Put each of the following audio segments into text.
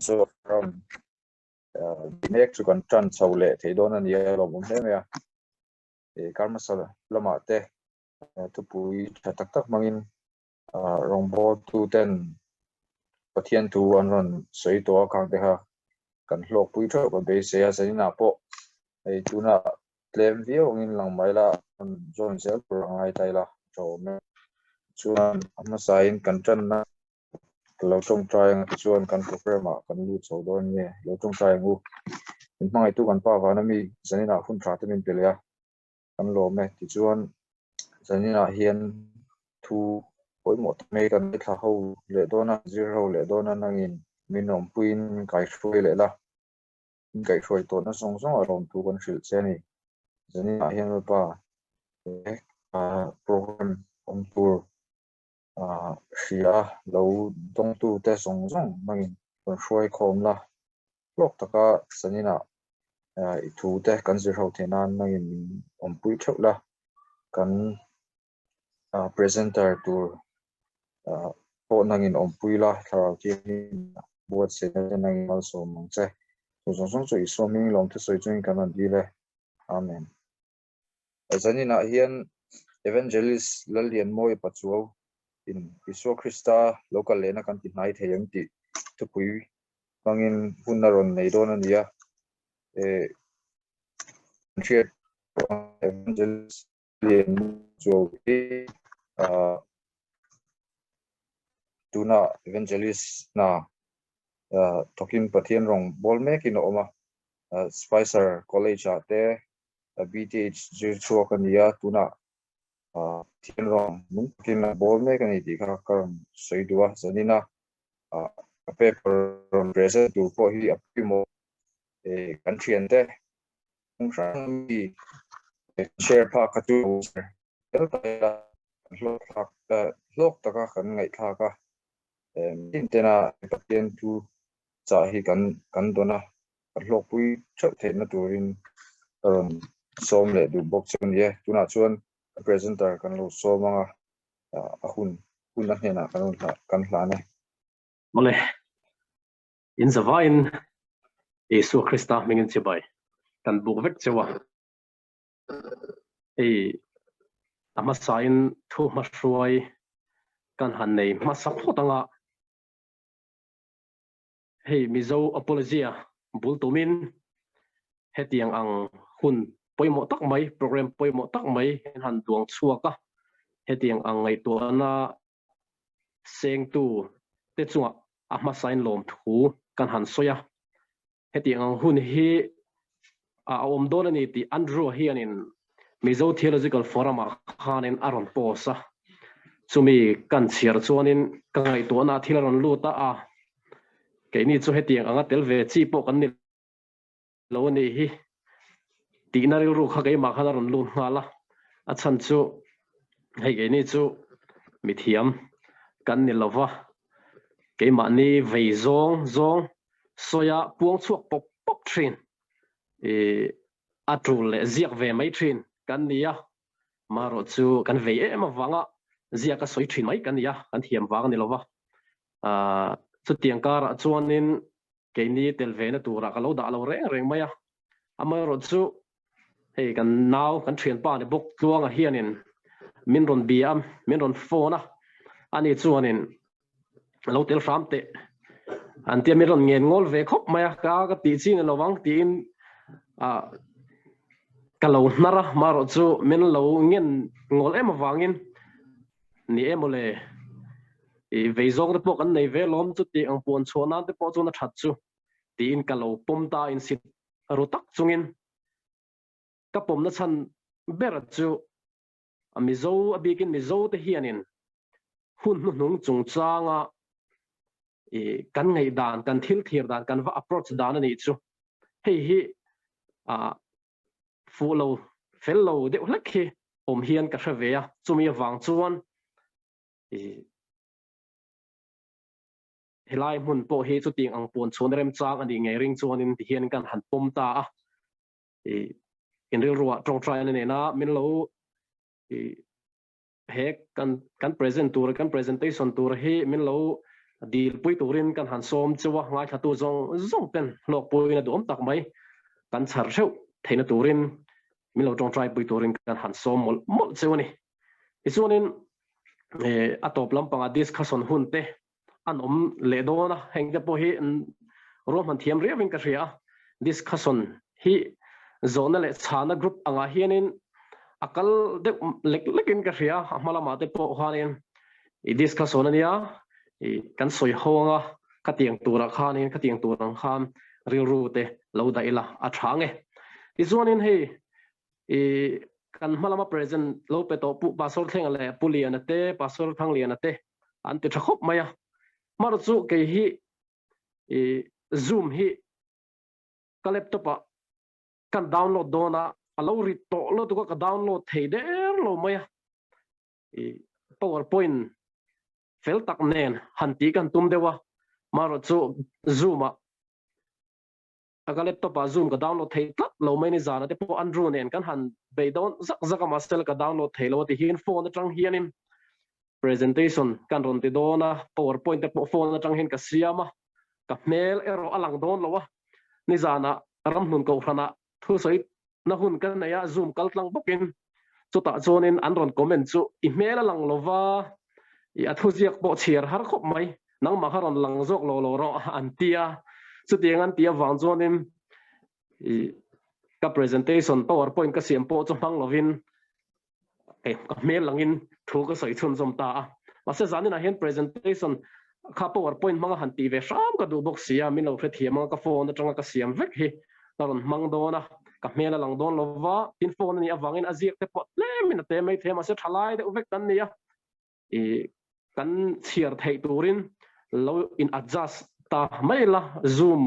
so from next to kan tran chawle thei don an ya lo bum he ya e karma sala lama te tu pui tak tak mangin rongbo tu ten pathian tu an ron sei to kang te ha kan hlok pui tho ko be se ya sai na po ei tuna claim view ngin lang mai la join sel pro ngai tai la to me chuan ama sain kan tran na lo trong trai nga chuan kan program ma kan lu chaw don nge lo trong trai ngu in mangai tu kan pa wa na mi zanina hun tra te min pelia kan lo me ti chuan zanina hian thu poi mo me kan tha ho le dona zero le dona nangin minom puin kai throi le la kai throi to na song song arom tu kan hril che ni zanina hian pa program on tour ria lo dong tu te song song mangin kon hroi khom la lok taka sanina I thu te kan zir ho thenan mangin om pui thau la kan presenter tur po nangin om pui la tharau ti buat se nangin also mong che so song so iso ming long te soi chung kan an dile amen zanina hian evangelist lalian moi pachuo in iso Krista local lena kan ti nai theyang ti tu pui mangin hunaron nei don ania triat evangelist lien jo tuna evangelist na talking pathian rong bol mek in oma Spicer College ate BTH chu kania tuna thian rong mun kin bol mek ani ti kha karam soidua zanina a paper present to po hi apimo country ante sang mi share pa ka tu el ta lok taka kan ngai tha ka intena patien tu cha hi kan dona lok pui chau the na turin som le du box chen ye tuna chuan presenter kan lo so manga a hun na hena kan hla ne mole in zavain Yesu Krista mingin chibai kan buk vek chewa ama sain thu ma hruai kan han nei ma sak photanga mizo apologia bul tumin hetiang ang hun poimo tak mai program poimo tak mai han tuang chuaka hetiang ang ngai to na seng tu te chunga ama sain lom thu kan han soya hetiang ang hun hi om don ani ti Andrew hianin Mizo Theological Forum khanin aron posa chumi kan chiar chuanin kangai to na thilaron luta keini chu hetiang anga telve chi po kan ni lo ni hi ti na ru kha kai ma khanaron lu ngala achan chu hei keini chu mithiam kan ni lova ke ma ni vei zong soya puang chuak pop thin atul le ziak ve mai thin kan nia maro chu kan ve ema wanga zia ka soi thin mai kan nia kan thiam wang ni lova chu tiang kar chuanin keini telve na tura ka lo da lo reng maya amaro chu hei kan naw kan thian pa ni bok tluanga hianin min ron biam min ron phone ani chuanin lo tel framte an tia min ron ngen ngol ve khop maya ka ti chin lowang tin kalau nara maro chu min lo ngen ngol em wangin ni emole veizong de po kan nei ve lom chu ti ang pon chona te po chu na that chu tin kalau pomta in sit rotak chungin ka pom na chan ber chu amizo abikin mizo te hianin hun nung chung changa kan ngai dan kan thil thir dan kan va approach dan ani chu hi follow fellow de lakhi hian ka hreveya chumi wang chuan helai mun po he chu ting ang pon chon rem chang ani nge ring chuan in hian kan han pom ta in real ruwa trong try ne na min lo he kan present tur kan presentation tur he min lo deal pui turin kan han som chuwa ngai thatu zong pen lok pui na dom tak mai kan char reu theina turin milo tong try pui turin kan han som mol chewani isunin atop lampanga discussion hunte an le dona hengte po hi rom han thiam riawin ka ria discussion hi zona le chana group anga hianin akal de lekin ka ria malama te po hanin i discussion ania kan soi honga katiang tura khanin katiang turang khan ril rute lo da ila athange izuanin hei kan malama present lo pe to pu pasol theng le pulian te pasol thang lian te an te thakop maya mar chu ke hi zoom hi ka laptop kan download dona alo ri to lo to ka download thei der lo maya powerpoint fel tak nen hanti kan tum dewa maro chu zoom aga laptop zoom ka download thei tlat lo mai ni zana te po andrew nen kan han be don zaka master ka download thei lo ti hin phone atang hianin presentation kan ron ti dona powerpoint te po phone atang hin ka siama ka mail ero alang don lo wa ni zana ram hun ko khana thu soi na hun kan ya zoom kal tlang bokin chu ta zonin an ron comment chu email alang lova i athu ziak po chiar har khop mai nang ma haron lang jok lo ro antia chu tiangan tia wang zonin ka presentation powerpoint ka siam po chu mang lovin ka mail langin thu ka soi chun som ta ma se zanin a hen presentation ka powerpoint manga hanti ve ram ka du box sia min lo thre thiam ka phone atanga ka siam vek hi taron mang dona ka mail lang don lova tin phone ni awangin aziak te pot le min te mai thema se thalai de uvek tan nia kan chiar thei turin lo in adjust ta mai la zoom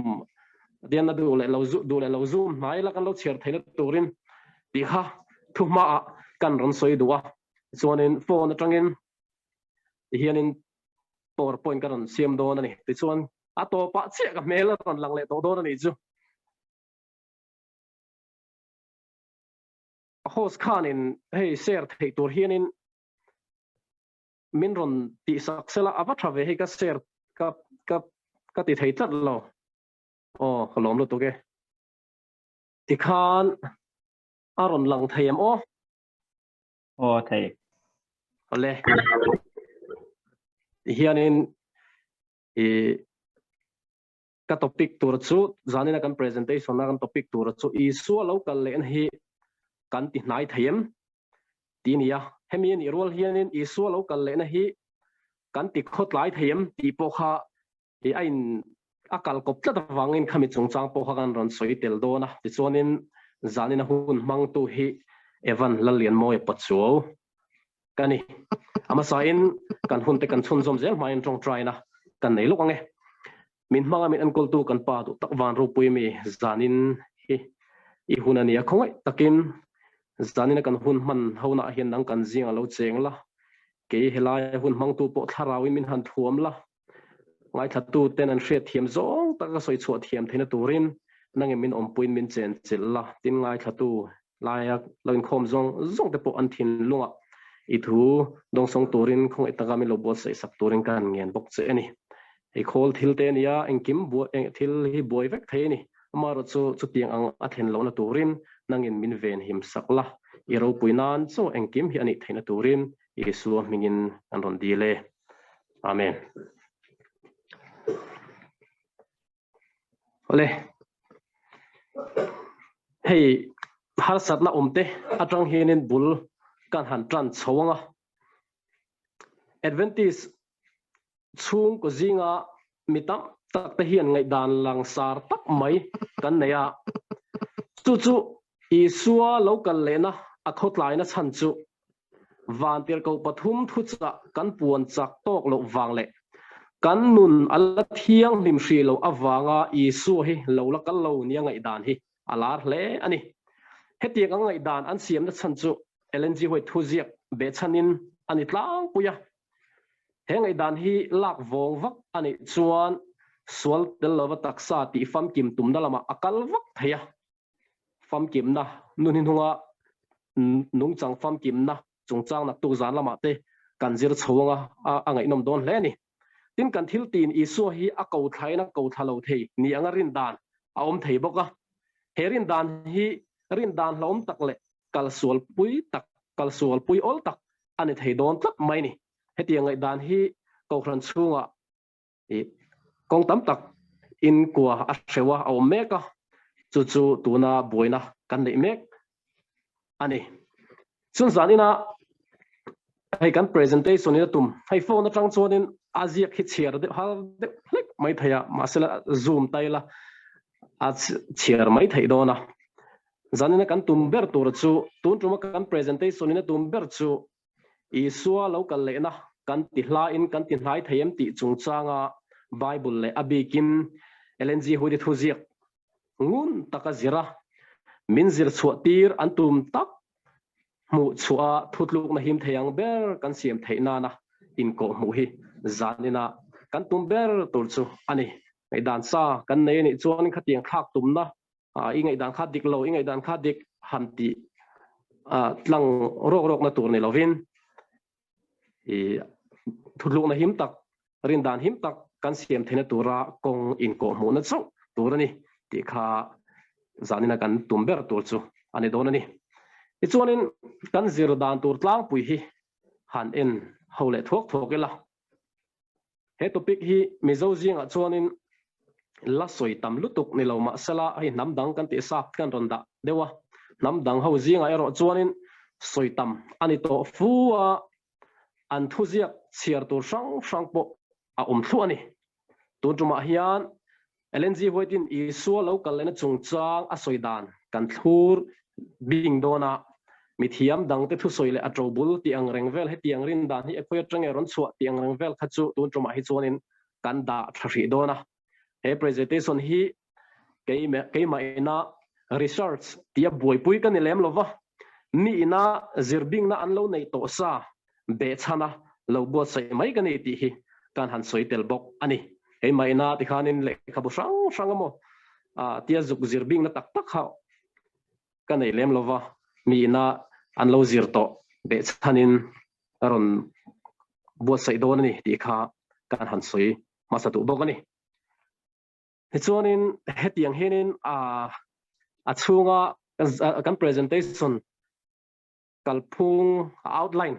dian na du le lo zoom mai la kan lo chiar thei na turin ti kha thuma kan ron soi duwa chuanin phone atangin hianin powerpoint kan ron siam don ani ti chuan ato pa che ka mail ron lang le to don ani chu host khanin hey share thei tur hianin min ron ti saksela ava thave he ka share ka ti thei tlat lo kholom lo to ke ti khan aron lang theiam thầy ole hianin ka topic tur chu zanina kan presentation na kan topic tur chu isu local len hi kan ti hnai theiam tinia hemian i rol hianin isu local len hi kan ti khot lai theiam ti po kha ain akal kop tlat wangin khami chungchang po kha kan ron soi tel dona ti chuanin zanina hun mang tu hi evan lalian moi pachuo kani ama sain kan hun te kan chun zom zel main tong try na kan nei lukange min manga min an kol tu kan pa tu tak van ro pui mi zanin hi i hunania khongai takin zanina kan hun man hona hian nang kan zinga lo cheng la ke helai hun mang tu po tharawi min han thuam la ngai thatu ten an hriat thiam zong taka soi chuat thiam theina turin nangin min om puin min chen chil la tin ngai thatu layak loin khom zong te po an thin lunga i thu dong song turin khong itaka mi lo bol sei sak turin kan ngen bok che ani e khol thil te nia engkim bu thil hi boi vek the ni amaro chu tiang ang athen lo na turin nangin min ven him sakla i ro puinan chu engkim hi ani theina turin i su mingin an ron dile amen ole hey har satna umte atang hinin bul kan han tran chawanga advantage chung ko zinga mitam tak te hian ngai dan lang sar tak mai kan neya chu i suwa local lena akhot lai na chan chu van tir ko pathum thu cha kan puan chak tok lo wangle kan nun ala thiang nim hri lo awanga i su hi lo la kal lo nia ngai dan hi alar hle ani hetiak ngai dan an siam na chan chu lng hoi thu ziak be chanin ani tlang puya hengai dan hi lak vong vak ani chuan sual tel lova taksa ti fam kim tum dalama akal vak thaya fam kim na nunin hunga nung chang fam kim na chungchang na tu zan lama te kanjir chhawanga angai nom don hle ni tin kan thil tin isu hi a ko thaina ko thalo thei ni anga rin dan a om thei boka herin dan hi rin dan hlom tak le kal sual pui ol tak ani thei don tlak mai ni heti ngai dan hi ko khran chunga e kong tam tak in kwa a sewa a om meka chu chu tuna boina kan nei mek ani chun zanina hay kan presentation ni tum hay phone atang chonin azia khi chiar de hal de lek mai thaya masala zoom taila a chiar mai thai dona zanina kan tum ber tur chu tun tuma kan presentation ni tum ber chu I suwa local le na kan ti hla in kan ti hlai thayem ti chung changa bible le abikin lng hudi thuziak ngun taka zira min zir chuatir antum tak mu chua thutluk na him thayang ber kan siam thaina na in ko mu hi zanina kan tum ber tur chu ani ngai dan sa kan nei ni chuan khatiang khak tum na I ngai dan kha dik lo I ngai dan kha dik han ti tlang rok na tur ni lovin I thutluk na him tak rin dan him tak kan siam thaina tura kong in ko mu na chu turani ti kha zanina kan tum ber tur chu ani donani ichuanin kan zir dan tur tlang pui hi han en hole thok ela he topic hi mizo jinga chuanin la soi tam lutuk ni lo ma sala hi namdang kan ti sak kan ronda dewa namdang ho jinga ero chuanin soi tam ani to fuwa an thuziak chiar tur sang po a thlu ani tuma hian lng hoitin I suwa local lena chungchang a soidan kan thur bing dona mithiam dang te thu soile a trobul ti ang rengvel he tiang rin dan hi ekhoi atang eron chua ti ang rengvel khachu tun tuma hi chuanin kan da thri dona he presentation hi keima ina research tia boy pui kan lem lova ni ina zirbing na anlo nei to sa be chana lo bo sai mai kan ti hi kan han soitel bok ani he mai na ti khanin le khabu sang mo tia zuk zirbing na tak ha kan nei lem lova mi na an lo zir to be chanin ron bo sai don ni ti kha kan han soi masa tu bok ani chuanin hetiang henin a chunga kan presentation kalphung outline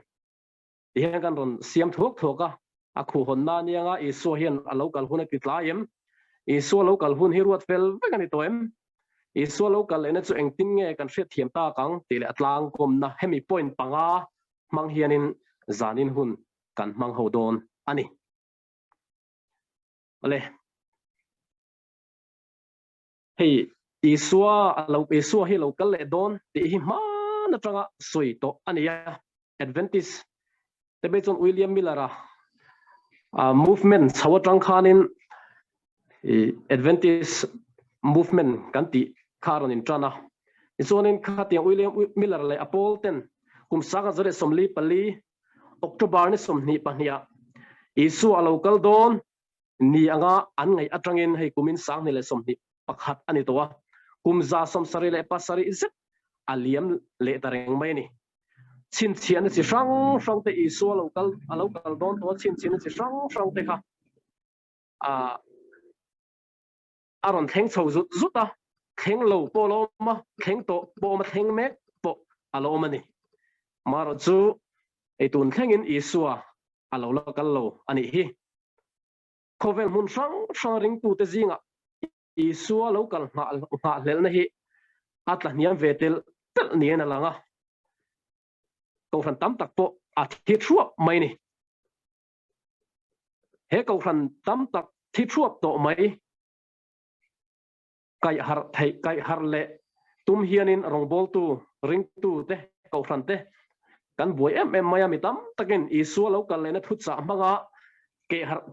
hian kan ron siam thoka a khu honna nianga I so hian a local hun ki tlaim I so local hun hi ruat fel vekani toem I so local ena chu engting nge kan hriat thiam ta kang ti le atlang kom na hemi point panga mang hianin zanin hun kan mang ho don ani ale hei isua hi local le don ti hi man atanga soi to ania Adventist te be chon William Miller movement chawatang khanin Adventist movement kan ti kharon in trana isonin khatiang William Miller le apolten kum saka zare somli pali October ni somni pahnia isu a local don ni anga an ngai atangin hei kumin sang ni le somni pakhat ani towa kumza som sari le pasari izet aliam le tareng mai ni chin chian chi sang te isu a local don to chin chi sang te kha aron theng chho zuta theng lo polo ma theng to po ma theng mek po alo mani maro chu etun thengin isua alo local lo ani hi khovel mun sang ring tu te zinga isua local nga lel na hi atla niam vetel tel nien alanga ko fan tam tak po a thi thuap mai ni he ko fan tam tak thi thuap to mai kai har le tum hianin rongbol tu ring tu te ko fan te kan boi em maya mi tam takin isua local le na thutsa manga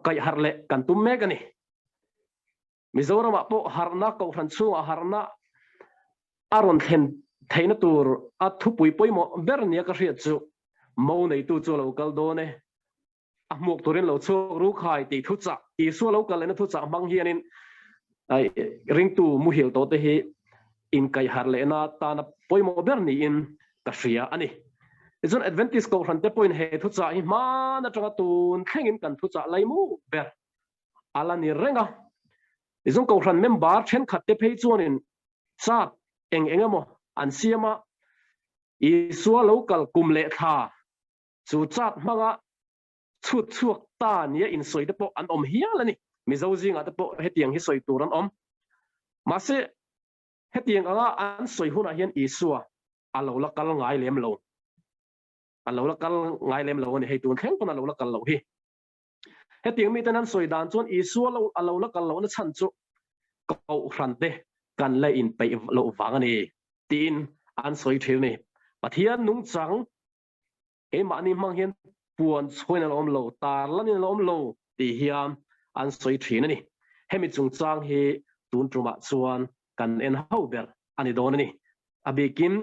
kai har le kan tum me kani Mizoram po harna ko fan chu harna aron hen theina tur a thupui poimo bernia ka riat chu mo nei tu chu local done a mok turin lo chu ru khai ti thutsa isua local le na thutsa mang hianin ai ring tu muhil to te hi in kai har le na ta na poimo berni in ka ria ani izon Adventist ko ran te point he thu cha hi ma na tanga tun thengin kan thu cha lai mu ber ala ni renga izon ko ran member then khat te phei chuanin chat engamo an siama isua local kumle tha chu chat manga chut chuak ta nia in soi te po an om hialani mi zo zinga te po hetiang hi soi turan om mase hetiang anga an soi huna hian isua alo la kal ngai lem lo alo la kal ngai lem lo ni hei tun thleng pon alo la kal lo hi hetiang mi tan an soi dan chon isua lo alo la kal lo na chan chu ko ran te kan la in pe lo wang ani tin an soi thil ni pathian nung chang e ma ni mang hian puan choina lom lo tar lanin lom lo ti hiam an soi thina ni hemi chung chang hi tun truma chuan kan en ho ber ani don ni abikin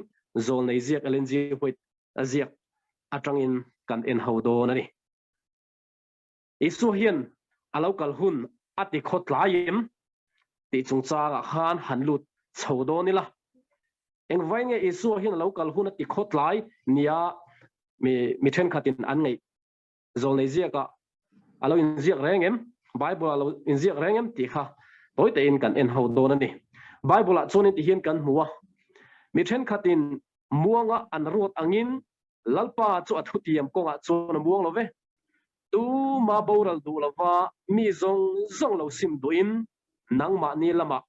zol nei ziak alenji hoit aziak atangin kan en ho don ani isu hian alokal hun ati khot laim ti chung changa khan hanlut chodon ni la eng vai nge isu hian alokal hun ati khot lai nia mi then khatin an ngai zol nei ziaka alo in ziak rengem bible alo in ziak rengem ti kha toy te in kan en ho don ani bible a chonin ti hian kan muwa mi then khatin muanga an rot angin lalpa chu athutiam konga chon muang love tu ma boral du lawa mi zong lo sim duin nangma ni lama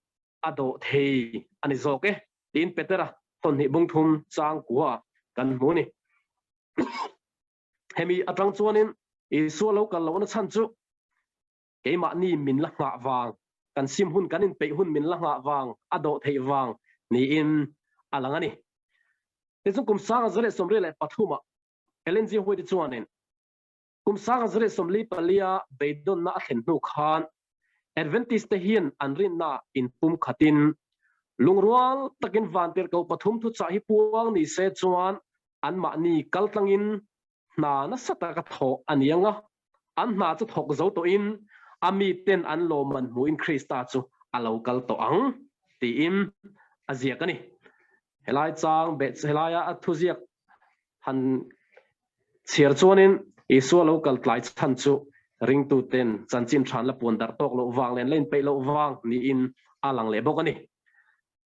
ado thei ani zoke tin petera ton hi bungthum chang kuwa kan muni hemi atang chuanin isu local lo na chan chu keima ni min la nga wang kan sim hun kanin pe hun min la nga wang ado thei wang ni in alangani tesung kum sang zare somre le pathuma elenji hoi ti chuanin kum sang zare somli palia beidon na thlen nu khan Adventist te hian anrin na in pum khatin lungrual takin vanter ko pathum thu cha hi puang ni se chuan an ma ni kaltangin na na sata ka tho anianga an na chu thok zo to in ami ten an lo man mu in Krista chu alokal to ang ti in azia kani helai chang be helaya athuziak han chiar chuanin isu local tlai chan chu ring tu ten chanchin than la pon dar tok lo wang len len pe lo wang ni in alang le bokani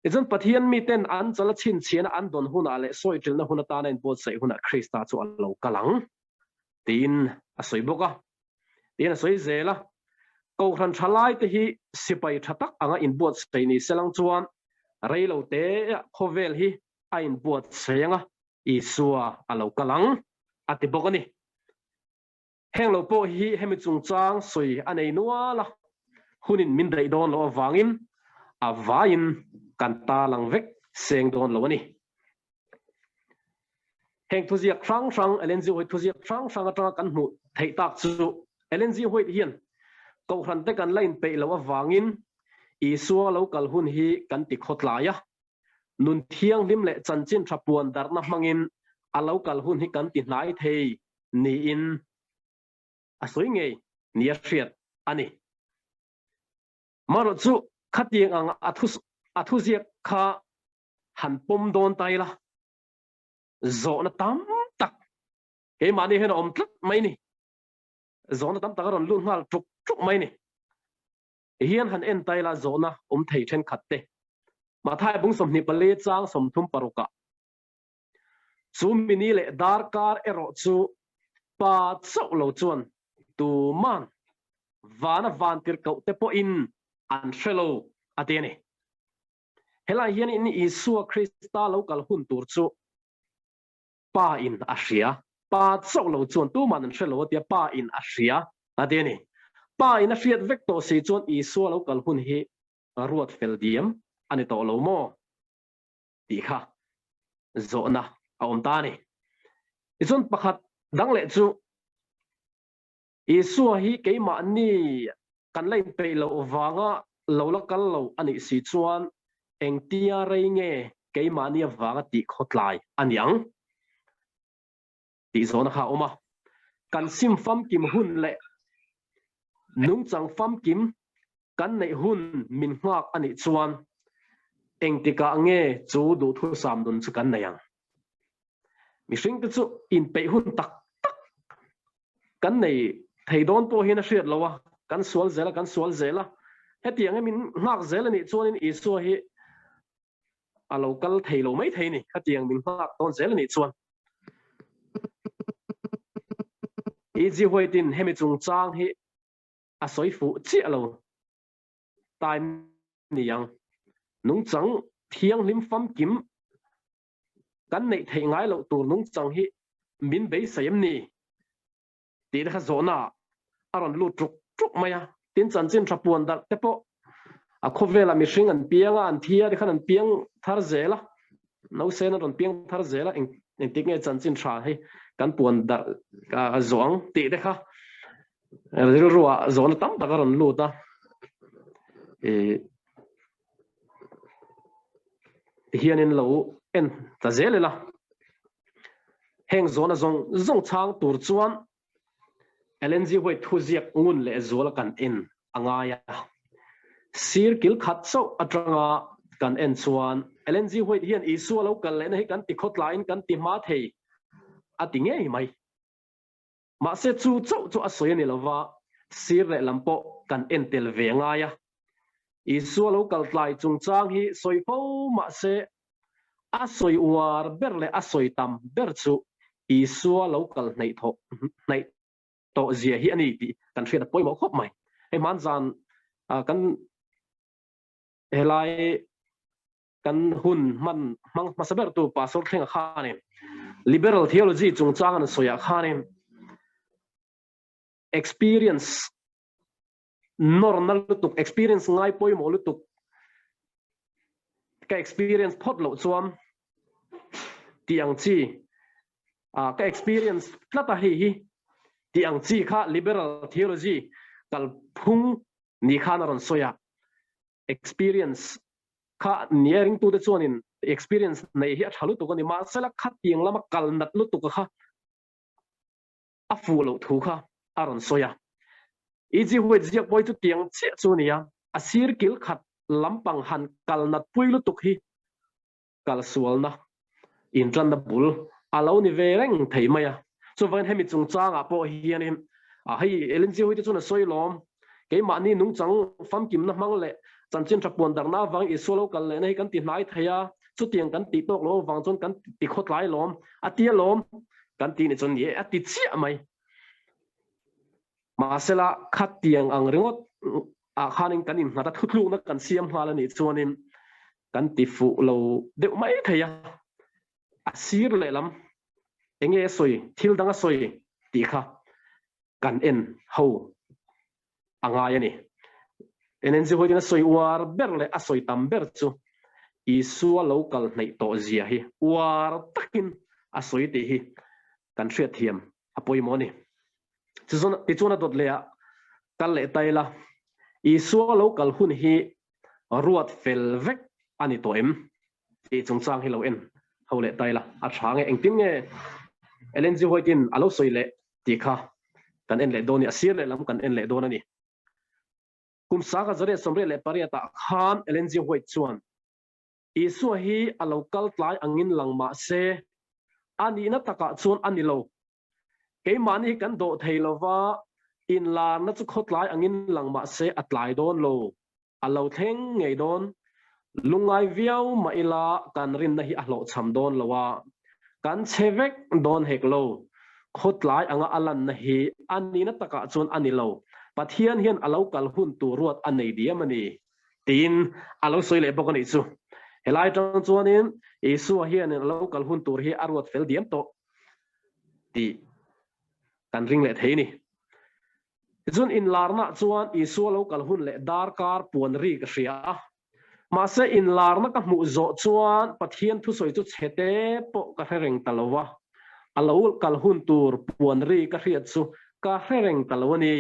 izon pathian mi ten an chala chin chian an don huna le soi til na huna ta nen pot sei huna Krista chu alo kalang tin asoi boka tin asoi zela ko ran thalai te hi sipai thatak anga in bot sei ni selang chuan reilo te khovel hi a in bot seianga isua alo kalang ati bokani henglo po hi hemi chung chang soi anei nuala hunin min dei don lo wangin avain kanta lang vek seng don lo ani heng thuziak sang elenji hoi thuziak sang ata kan mu thei tak chu elenji hoi hian ko ran te kan line pe lo wangin isua local hun hi kan ti khotlaya nun thiang lim le chanchin thapuan darna mangin a local hun hi kan ti hnai thei ni in asoi nge nia hriat ani maro chu khatiang ang athuziak kha han pom don taila zo na tam tak ke mani hen om tlat mai ni zo na tam tak ron lun hal truk mai ni hian han en taila zo na thei then khatte ma thai bung som ni pale chang som thum paruka chu mini le dar kar ero chu pa chau lo chuan tu man vana van tir ko te po in an fellow atene helai hian in isua Krista local hun tur chu pa in asia pa chau lo chuan tu man an fellow tia pa in asia atene pa in a fiat vector se chuan isua local hun hi ruat fel diam ani to lo mo ti kha zo na a om ta ni izon pakhat dang le chu isua hi keima ni kan lein pe lo wanga lo la kal lo ani si chuan engtia rei nge keima ni wanga ti khotlai aniang ti zona kha oma kan sim fam kim hun le nung chang fam kim kan nei hun min ngak ani chuan engtika nge chu du thu sam dun chu kan nayang mi hring te chu in pe hun tak tak kan nei thei don po hin a hriat lowa kan sual zela hetiang emin ngak zela ni chuan in isu hi a local thei lo mai thei ni hetiang min ngak ton zela ni chuan easy hoitin hemi chung chang hi a soi fu chi alo tai ni yang nung chang thiang lim fam kim kan nei thei ngai lo tur nung chang hi min be sayam ni ti da zona aron lu truk maya tin chan chin thapuan dal tepo a khovela mi hring an pianga an thia de khan an piang thar zela no sen an piang thar zela en tik nge chan chin tha hi kan puan da a zong ti de kha ril ruwa zona tam ta ron lu ta hianin lo en ta zelela heng zona zong chang tur chuan LNG hoi thuziak ngun le zola kan in angaya sir kil khat so atranga kan en chuan LNG hoi hian isu lo kal le nei kan ti khot line kan ti ma thei atinge mai ma se chu asoi ni lova sir le lampo kan en tel ve ngaya isu lo kal tlai chung chang hi soi pho ma se asoi war berle asoi tam ber chu isu lo kal nei tho nei to zia hi ani ti kan thria poi mo khop mai he man zan kan helai kan hun man mang masaber tu pasor theng khane liberal theology chung chang an soya khane experience normal tuk experience ngai poi mo lutuk ka experience phot lo chuam tiang chi ka experience tlata hi tiang chi kha liberal theology kal phung ni khan ron soya experience kha nearing to the chuanin experience nei hi thalu tu ni ma sala kha tiang lama kal nat lu tu kha a fu lo thu kha aron soya easy way jiak boy tu tiang che chu nia a sir kil khat lampang han kal nat pui lu tu hi kal sual na in tran na bul alo ni ve reng thei maya so van hemi chung chang a po hianin a hei LNG hoi tu chuna soilom ke ma ni nung chang fam kim na mang le chan chin thapon dar na wang isolo kal le nei kan ti hnai theya chu tiang kan ti tok lo wang chon kan ti khot lai lom atia lom kan ti ni chon ye ati chia mai ma sela khat tiang ang ringot a khanin kan in hata thutlu na kan siam hala ni chuanin kan ti fu lo de mai theya asir le lam enge soi thil danga soi ti kha kan en ho anga yani NNG hoi dina soi war berle asoi tam ber chu isua local nei to zia hi war takin asoi te hi kan thria thiam apoi moni chuzon tichuna dot lea kal le taila isua local hun hi ruat fel vek ani to em ti chung chang hi lo en hole taila a thange engtim nge LNG hoi tin alo soi le ti kha kan en le doni asir le lam kan en le don ani kum saka zare somre le pariata khan LNG hoi chuan isu hi a local tlai angin langma se ani na taka chuan ani lo ke mani kan do theilowa in la na chu khotlai angin langma se atlai don lo alo theng ngei don lungai viau maila kan rin na hi a hlo cham don lowa kan chevek don hek lo khotlai anga alan na hi ani na taka chuan ani lo pathian hian alo kal hun tu ruat anei diamani tin alo soile bokani chu helai tang chuanin isu hian alo kal hun tur hi arwat fel diam to ti kan ring le theini chun in larna chuan isu alo kal hun le dar kar puan ri ka hria ma se in larna ka mu zo chuan pathian thu soi chu chete po ka reng talowa alo kal hun tur puan ri ka hria chu ka reng talawani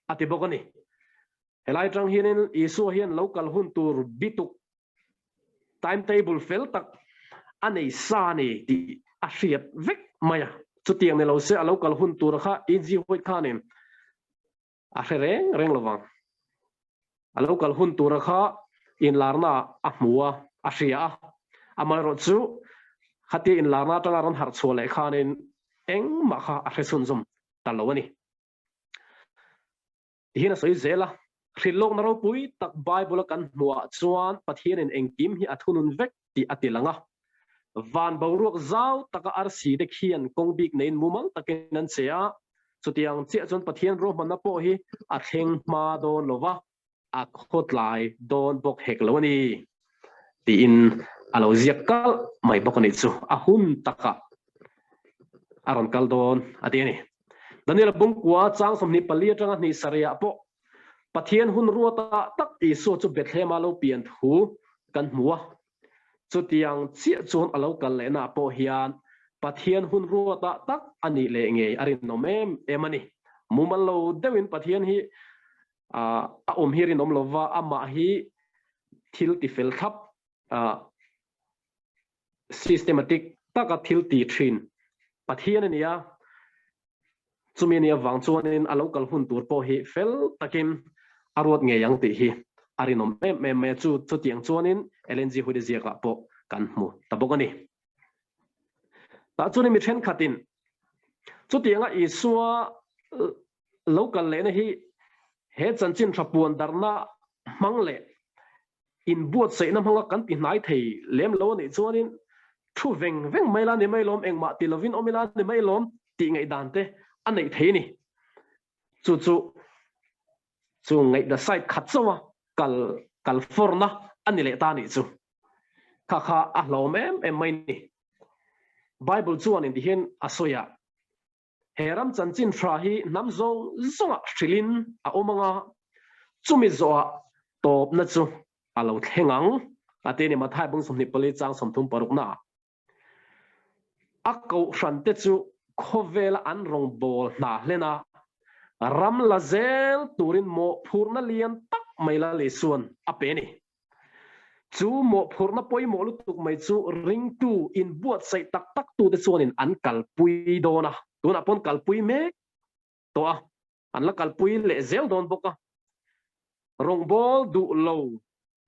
ati bokani helai tang hian isu hian local hun tur bituk timetable fel tak anei sa ni ti a hriat vek maya chu tiang ne lo se a local hun tur kha easy hoi khanin a reng lowang a local hun tur kha in larna a hmuwa a hria amai ro chu khati in lana tanga ron har chole khanin eng ma kha a resun zum talawani hina soi zela rilok naro pui tak bible kan hua chuan pathian in engkim hi athunun vek ti atilanga van boruak zau taka arsi de khian kongbik nein mumal takin an chea chutiang che chon pathian ro manna po hi a theng ma don lova a khotlai don bok hek lawani ti in alo ziakal mai bokani chu a hun taka aron kaldon atiani daniel bungkwa chang somni palia tanga ni saria po pathian hun ruata tak ti so chu bethlehem alo pian thu kan muwa chutiang chia chon alo kal lena po hian pathian hun ruata tak ani le nge arin nomem emani mumalo dewin pathian hi a hirin om lova ama hi thil ti fel thap systematic taka thil ti thin pathian ania chumini awang chuanin alokal hun tur po hi fel takin arot nge yang ti hi arinom me chu tiang chuanin lng hudi ziaka po kan mu tabokani ta chuni mi then khatin chu tianga isua local le na hi he chanchin thapuan darna mangle in buat sei na hanga kan ti nai thei lem lo ni chuanin thu veng maila ni mailom engma ti lovin omila ni mailom ti ngai dante anei thei ni chu ngai da site khat chawa kal forna ani le ta ni chu kha a hlom em mai ni bible chuan in di hen asoya heram chanchin fra hi namzong zonga thrilin a omanga chumi zo top na chu alo thengang ateni mathai bung somni pali chang somthum parukna akko frante chu khovela an rong bol na lena ram la zel turin mo phurna lian tak maila le suan apeni chu mo phurna poi mo lu tuk mai chu ring tu in buat sai tak tu te chuan in an kalpui dona tuna pon kalpui me to an la kalpui le zel don boka rong bol du lo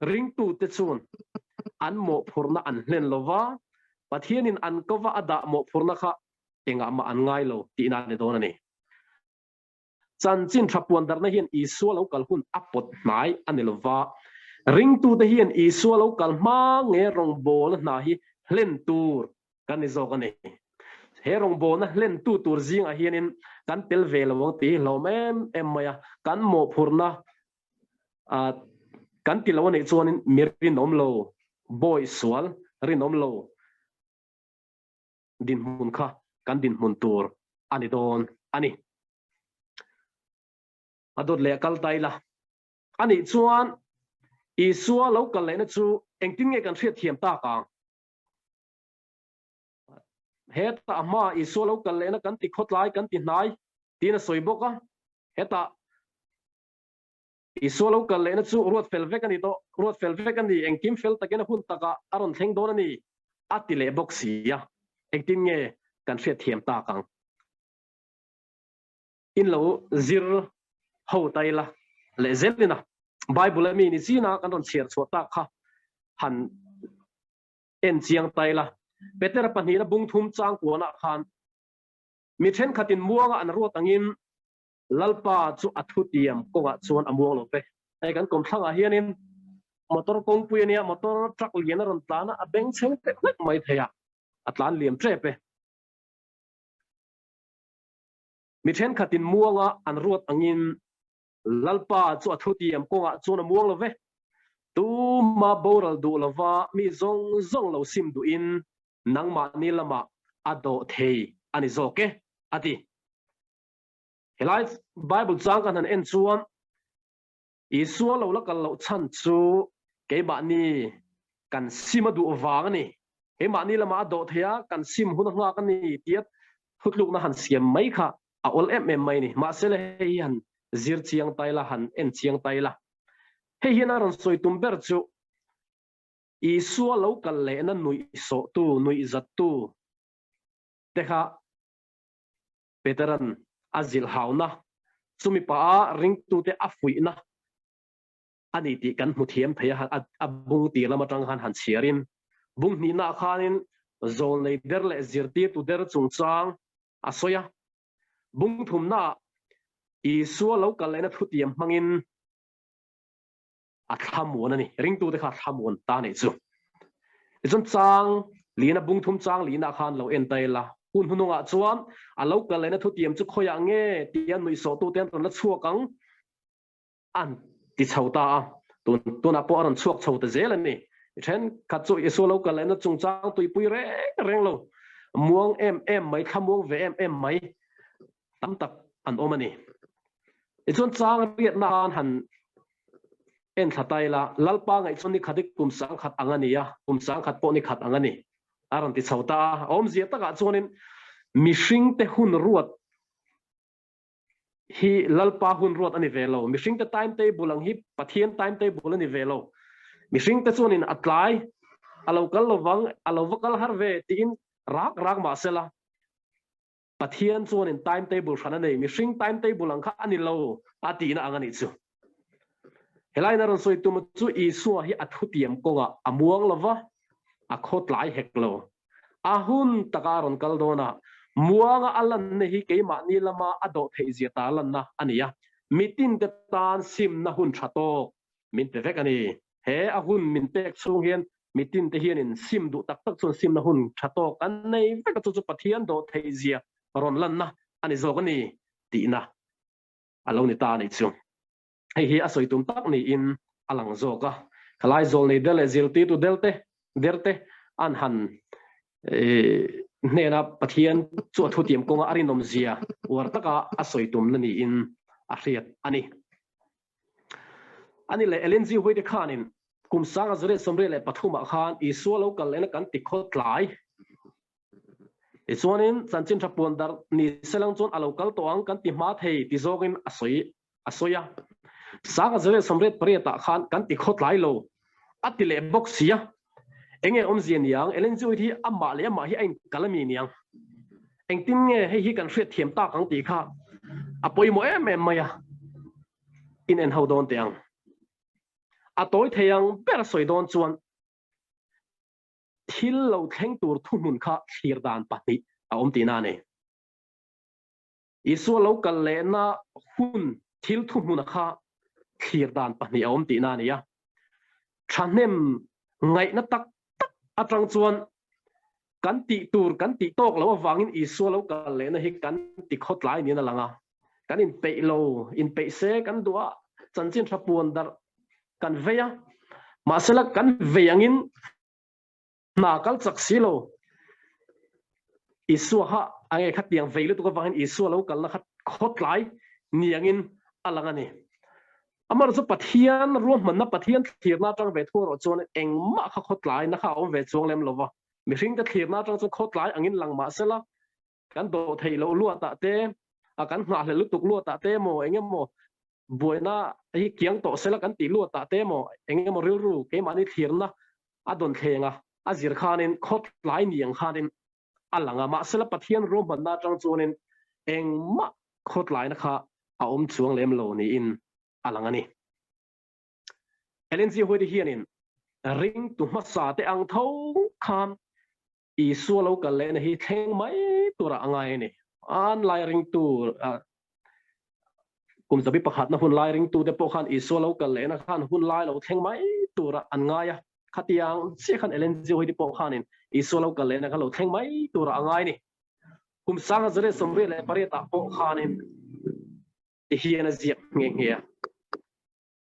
ring tu te chuan an mo phurna an hlen lova pathianin an kova ada mo phurna kha enga ma an ngai lo ti na ne don ani chanchin thapuan darna hian isua lo kalhun apot nai anilova ring tu te hian isua lo kalma nge rong bol na hi hlen tur kan izo kan ni he rong bol na hlen tu tur jing a hianin kan pel vel wong ti lomem emmaya kan mo phurna kan ti lo nei chuanin mirin nom lo boy swal rinom lo din mun kha kan din mun tur ani don ani adot le kal taila ani chuan isua local le na chu engtin nge kan thriat thiam ta ka heta ama isua local le na kan ti khotlai kan ti hnai tina soiboka heta isua local le na chu ruat fel vek ani to ruat fel vek ani engkim fel takena hun taka aron thleng don ani atile boxia engtin nge kan thriat thiam ta kang in lo zir ho taila le zelina bible mi ni sina kan ron share chota kha han en chiang taila better panina bungthum chang kuana khan mi then khatin muanga an ro tangin lalpa chu athutiam konga chuan amuang lo pe ai kan kom thanga hianin motor kong puiania motor truck liana ron tlana a beng cheng te mai theya atlan liam trepe mi then khatin muanga an ruat angin lalpa chu athutiam konga chuna muang love tu ma boral du lova mi zong lo sim du in nangma ni lama ado thei ani zoke ati helai bible chang kan en chuan isua lo la kal lo chan chu ke ba ni kan sima du wang ni he ma ni lama ado theya kan sim hun nga kan ni tiat hutluk na han siam mai kha a ol em mai ni ma sele hian zir chiang taila han en chiang taila he hian aron soi tumber chu isua local le na nui so tu nui zat tu tekha veteran azil hauna chumi pa ring tu te afui na ani ti kan mu thiam theya abung ti lama tang han chiarin bung ni na khanin zol nei der le zirti tu der chung chang asoya bung thum na Isu lo kalena thutiam mangin athamun ani ring tu de kha thamun ta nei chu izon chang lina bung thum chang lina khan lo entai la hun hununga chuan a lo kalena thutiam chu khoya nge tian nui so tu ten la chuakang an ti chhota tun a po aron chuak chhota zel ani then khat chu isu lo kalena chung chang tui pui reng lo muang em mai thamuang ve em mai tam tak an omani ichon chang riat na han en thatai la lalpa ngai chon ni khadik kum sang khat angani ya kum sang khat po ni khat angani aran ti chhota om zia taka chonin mishing te hun ruat hi lalpa hun ruat ani velo mishing te time table ang hi pathian time table ani velo mishing te chonin atlai alokal lovang alovakal harve tin rak ma sela pathian chuan in time table khana nei mishing time table ang kha ani lo ati na angani chu helai na ron soi tu chu isu hi athutiam konga amuang lova akhot lai heklo ahun takaron kaldona muanga alan ne hi keima ni lama ado theizia ta lan na ania mitin te tan sim na hun thato min te vek ani he ahun min tek chung hian mitin te hian in sim du tak chun sim na hun thato kan nei vek chu pathian do theizia ron lan na ani zogani ti na alo ni ta nei chu hei hi asoi tum tak ni in alang zoka khalai zol nei dele zilti tu derte an han nena pathian chu thutiam konga arinom zia war taka asoi tum na ni in a hriat ani le LNG hoide khanin kum sanga zure somre le pathuma khan isu lo kal lena kan tikhot lai ichuanin chanchin thapon dar ni selang chon alokal toang kan ti ma thei ti zogin asoya sanga zure somre pareta khan kan tikhot lai lo atile boxia enge omzian yang LNG hi amma le ma hi ein kalami niang eng tin nge hi kan hriat thiam ta kang ti kha apoi mo em maya in en hodon tiang atoi theyang ber soi don chuan thil lo thleng tur thumun kha thlir dan pahni a om ti na ne isu lo kal le na hun thil thumun kha thlir dan pahni a om ti na ne ya thanem ngai na tak atrang chuan kan ti tur kan ti tok lo wangin isu lo kal le na hi kan ti khot lai ni na langa kan in pe lo in pe se kan dua chanchin thapun dar kan veya masala kan veyangin na kal chak silo isu ha ange khat yang veilu to wangin isu lo kal na khat khot lai niangin alangani amar zo pathian rom man na pathian thirna tang ve thor chon eng ma kha khot lai na kha om ve chong lem lova mi hring ta thirna tang chu khot lai angin lang ma sela kan do thei lo lu ta te a kan hna le lu tuk lu ta te mo engem mo buena hi kiang to sela kan ti lu ta te mo engem mo ru ke mani thirna adon thenga azir khanin khot lai niang khanin alanga ma sela pathian rom man na tang chonin eng ma khot lai na kha a om chuang lem lo ni in alangani LNG hoi hianin ring tu ma sa te ang tho khan isu lo kal le na hi theng mai tura angai ni an lai ring tu kum sabi pakhat na hun lai ring tu de po khan isu lo kal le na khan hun lai lo theng mai tura an ngaya khatiang se khan LNG hoi di po khanin isu lo kal le na khan lo theng mai tura angai ni kum sanga zare somre le pareta po khanin hiana zia nge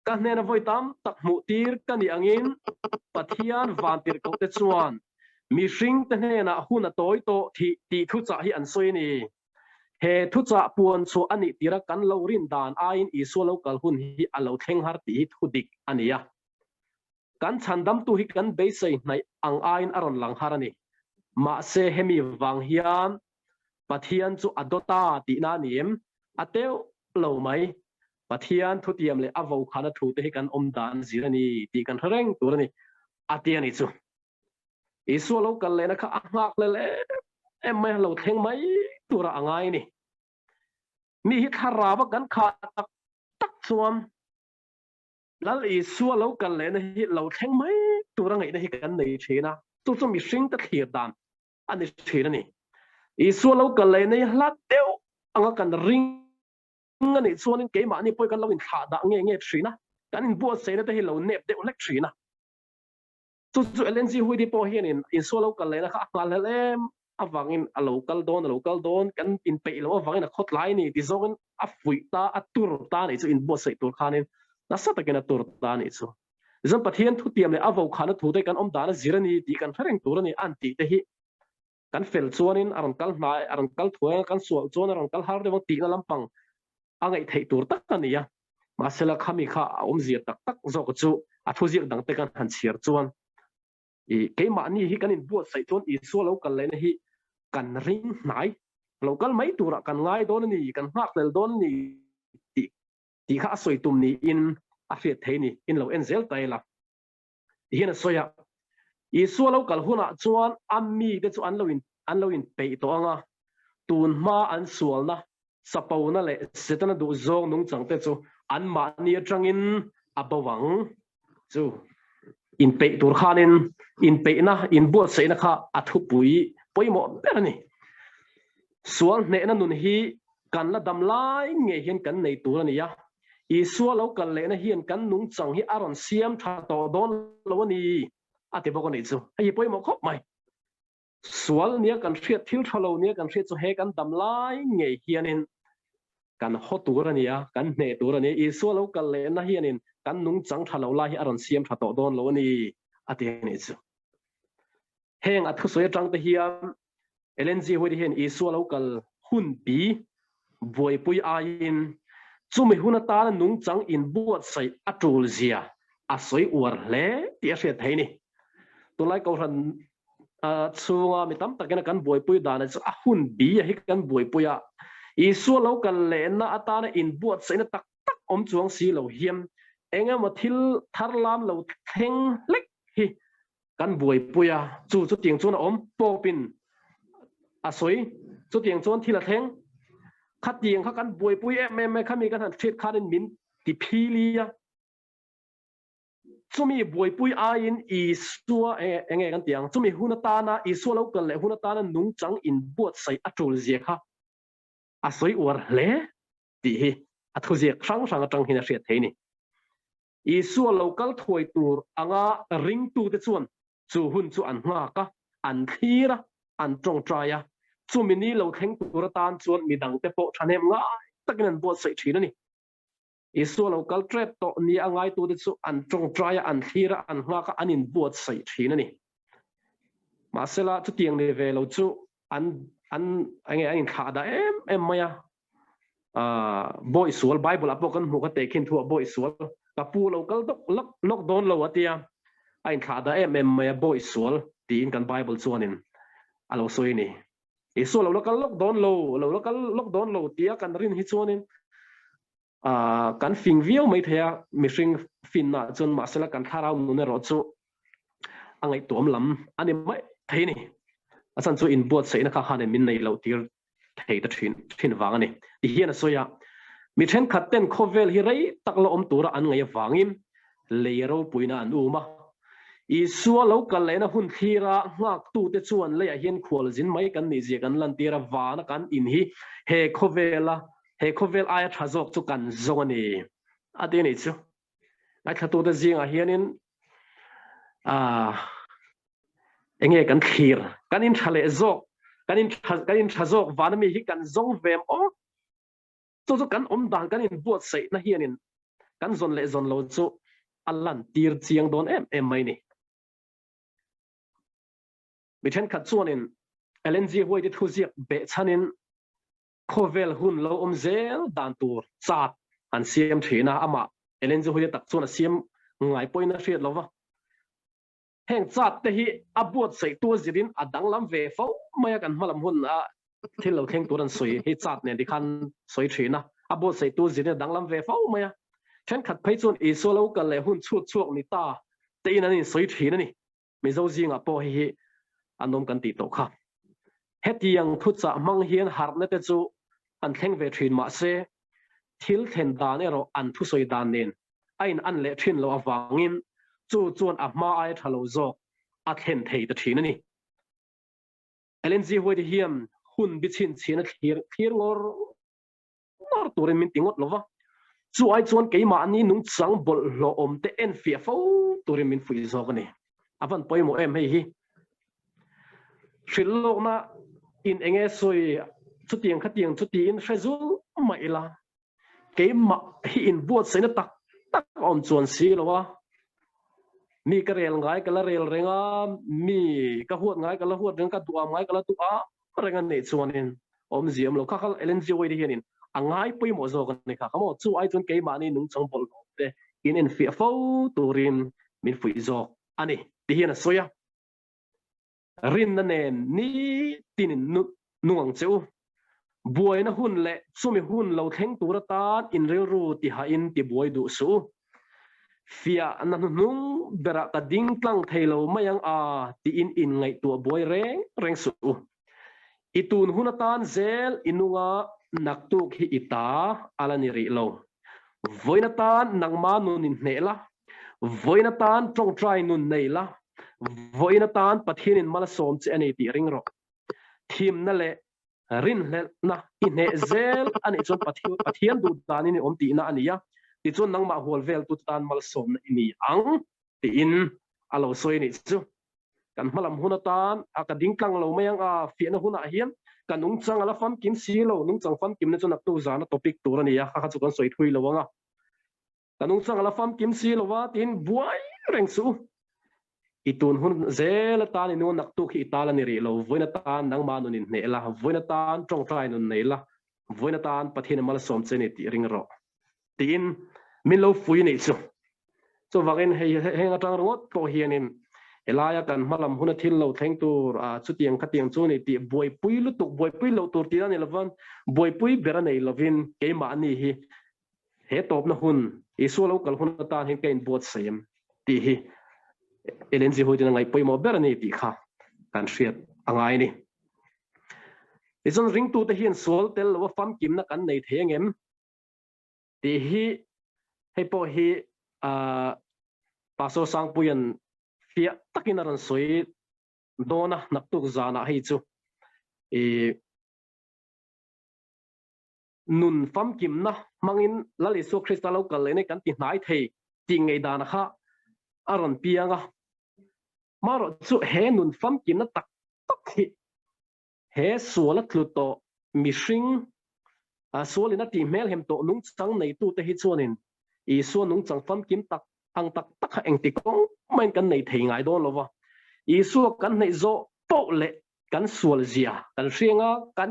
kan nena voi tam tak mu tir kan angin pathian van tir ko te chuan mi hring te nena huna toy to ti thu cha hi an soi ni he thu cha puan chu ani tira kan lo rin dan ain isu lo kal hun hi alo thleng har ti thu dik ania kan chandam tu hi kan be sei nai ang ain aron lang harani ma se hemi wang hian pathian chu adota ti na nim ateu lo mai pathian thutiam le avo khana thu te kan om dan zirani ti kan reng turani atiani chu isu lo kal le na kha angak le em mai lo theng mai tura angai ni mi hi thara ba kan kha tak chuam lal isu lo kal le na hi lo theng mai tura ngai na hi kan nei thina tu chu mi hring ta thir dan ani thina ni isu local le nei hlat deu anga kan ring ani chuan in keima ni poi kan lo in tha da nge thina kan in buat sei na te hi lo nep deu lek thina chu LNG hui di po hian in so local le na kha ngal lem awangin a local don kan in pe lo awangin a khot lai ni ti zongin a fui ta a tur ta ni chu in buat sei tur khanin na sa ta ken a tur ta ni chu zan pathian thu tiam le avo khana thu te kan om dana zirani ti kan fereng tur ni an ti te hi kan fel chuanin aron kal hnai aron kal thuai kan sual chuan aron kal har de ti na lampang angai thei tur tak ania masela khami kha om zia tak tak zo ko chu a thu ziak dang te kan han chiar chuan i keima ni hi kan in buat sai chuan i so local le na hi kan ring hnai local mai tura kan ngai don ni kan hak tel don ni ti kha soi tum ni in a fiat thei ni in lo enzel tai la hian soya i so local huna chuan ammi te chu an lo in pe to anga tun ma an sual na sapau na le setana du zong nung chang te chu an ma ni atangin abawang chu in pe tur khanin in pe na in buat sei na kha athu pui poimo berani sual ne na nun hi kan la dam lai nge hian kan nei tur ani ya i sual local le na hian kan nung chang hi aron siam tha to don lo ni ate boko nei chu ai poimo khop mai sual nia kan hriat thil thalo nia kan hriat chu he kan dam lai nge hianin kan hotur ania kan ne tur ani i sual local le na hianin kan nung chang thalo lai aron siam tha to don lo ni ate nei chu heng athu soi tang te hiam LNG hoi hian i sual local hun pi voi pui a in chumi huna ta nung chang in buat sai atul zia a soi ur le ti a hriat thei ni tu lai ko ran chunga mi tam takena kan boi pui dana chu a hun bi hi kan boi puya i sual local le na atana in buat sai na tak tak om chuang si lo hiam enga ma thil tharlam lo theng lek hi kan boi puya chu ting chu na om popin a soi chu ting chuan thila theng khat tiang kha kan boi pui em khami kan han thret khanin min ti philia chumi boi pui a in i suwa enge kan tiang chumi hunata na i suwa local le hunata na nung chang in buat sai atul zia kha a soi war le ti hi a thu zia khang atang hina hriat theini i suwa local thoi tur anga ring tu te chuan chu hun chu an nga ka an thira an tong traya chumi ni lo theng tur tan chuan midang te po thanem nga takin buat sai thina ni isu local trade to ni angai tu chu an tong traya an thira an hla ka anin buat sai thina ni masela chu tiang ne ve lo chu an ange an kha da em maya boy sual bible apokan mu ka tekin thu boy sual ka pu local lock don lo atia an kha da em maya boy sual ti in kan bible chuanin alo soi ni isu local lock don lo tia kan rin hi chuanin kan fing view mai thea mishing fin na chun masala kan tharau nu ne ro chu angai tom lam ani mai thei ni asan chu in buat sei na kha han min nei lo tir thei ta thin wang ani ti hian soya mi then khatten khovel hi rei taklo om tura an ngai wangin leiro puina an uma i suwa local le na hun thira ngak tu te chuan le hian khwal jin mai kan ni je kan lan tira wana kan in hi he khovel aya thazok chu kan zoni ate ni chu ai thatu te jinga hianin enge kan khir kan in thale zok kan in thazok wana mi hi kan zong vem chu kan om dang kan in buat sei na hianin kan zon le zon lo chu alan tir chiang don em mai ni mi then khat chuanin LNG hoi ti thu ziak be chanin khovel hun lo zel dan tur chat an siam thina ama LNG hoi tak chuan a siam ngai poina hriat lova heng chat te hi abuat sei tu zirin adang lam ve fo maya kan malam hun a thil lo theng turan soi hi chat ne di khan soi thina abuat sei tu zirin adang lam ve fo maya then khat phei chuan i so lo kal le hun chuak ni ta te in ani soi thina ni mi zo jinga po hi anom kan ti to kha hetiang thu cha mang hian har na te chu an thleng ve thin ma se thil then dan ero an thu soi dan nen ain an le thin lo awangin chu chuan a ma ai thalo zo a then thei ta thin ani LNG hoi di hiam hun bichin china khir ngor turin min tingot lova chu ai chuan keima ani nung chang bol lo om te en fia fo turin min fui zo kani avan poimo em hei hi shilok na in enge soi chutiang khatiang chuti in shezul maila keima hi in buat sena tak om chuan si lowa mi ka rel ngai kala rel renga mi ka huat ngai kala huat reng ka tuam ngai kala tua renga ne chuan in om ziam lo khakal LNG hoi di hianin angai pui mo zo kan kha kamo chu ai chun ke mani nung chang bol te in fi fo turin min fui zo ani ti hian soya rin na nen ni tin nuang cheu buai na hun le chumi hun lo theng tura tan in rel ru ti ha in ti buai du su fia na nung bera ka ding tlang thailo mayang a ti in ngai tu buai reng su itun hunatan zel inunga naktuk hi ita alani ri lo voinatan nangma nun in nela voinatan trong trai nun neila voinatan pathin in mala som che ani ti ring ro thim na le rin le na in he zel ani chon pathian du dan in om ti na ania ti chon nangma hol vel tu tan mal som na ini ang ti in alo soi ni chu kan malam hunatan akading tlang lo mayang a fiana huna hiam kan nung chang ala fam kim si lo nung chang fam kim na chon tu zana topic tur ani ya kha chu kan soi thui lo wanga kan nung chang ala fam kim si lo wa tin buai reng su itun hun zel tan in nak tu khi tala ni ri lo voina tan nang ma nun in ne la voina tan trong trai nun nei la voina tan pathin mal som che ni ti ring ro tin min lo fui ni chu so wangin he ngatang rongot to hianin elaya kan malam huna thil lo theng tur chutiang khatiang chu ni ti boi pui lu tuk boi pui lo tur ti an 11 boi pui bera nei lovin keima ani hi he top na hun isu lo kal hun ta hin kein bot sem ti hi LNG hoi tin ngai poi mo bera nei ti kha kan hriat angai ni ison ring tu te hian sol tel lo fam kim na kan nei thengem ti hi he po hi paso sang puyan fia takin aran soi dona naktuk zana hi chu nun fam kim na mangin lali so krista lo kal ne kan ti nai thei tingai dana kha aran pianga maro chu he nun fam kim na tak hi he suala thluto mishing sualina ti mel hem to nung chang nei tu te hi chuanin I so nung chang fam kim tak ang tak eng ti kong main kan nei thei ngai don lova isu kan nei zo po le kan sual zia kan hrianga kan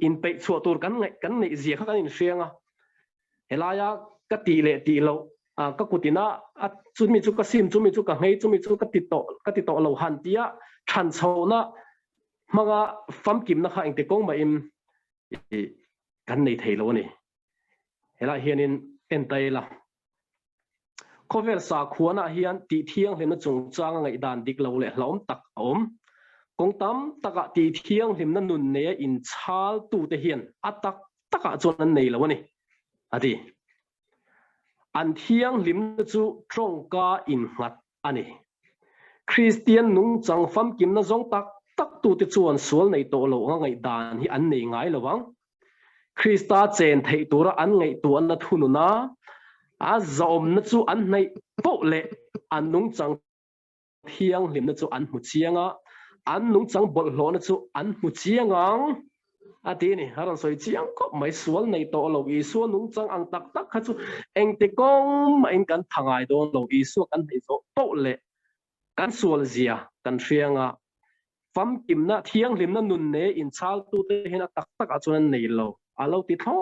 in pe chu tur kan nei zia kha kan in hrianga helaya ka ti le ti lo ka kutina chumi chu ka sim chumi chu ka ngei chumi chu ka ti to lo han tia than chona manga fam kim na kha eng ti kong ma im kan nei thei lo ni hela hianin entai la cover sa khuana hian ti thiang hlemna chung chang ngai dan dik lo le hlom tak om kong tam taka ti thiang hlemna nun ne in chal tu te hian atak taka chon an nei lo ni adi an thiang hlimna chu tongka in ngat ani Christian nung chang fam kim na zong tak tu te chuan sual nei to lo ngai dan hi an nei ngai lowang Christa chen thei tura an ngai tu an na thununa azom na chu an nei po le an nung chang thiang hlim na chu an mu chianga an nung chang bol hlo na chu an mu chiangang ati ni haran soi chiang ko mai sual nei to lo I so nung chang ang tak kha chu eng te kong ma eng kan thangai don lo I so kan nei zo po le kan sual zia kan hrianga fam kim na thiang hlim na nun ne in chal tu te hena tak a chuan nei lo alo ti tho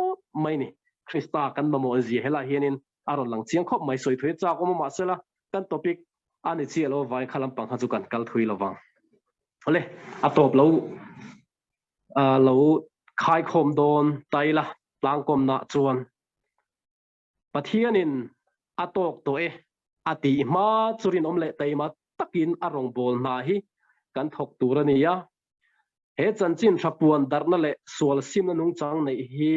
mai ni Krista kan ba mo zia hela hianin aron lang chiang khop mai soi thwe cha ko ma sela kan topic ani chi lo vai khalam pang ha chu kan kal thui lowang ole atop lo khai khom don taila tlang kom na chuan pathianin atok to ati ma churin omle taima takin arong bol na hi kan thok turania he chanchin thapuan darna le sual sim na nung chang nei hi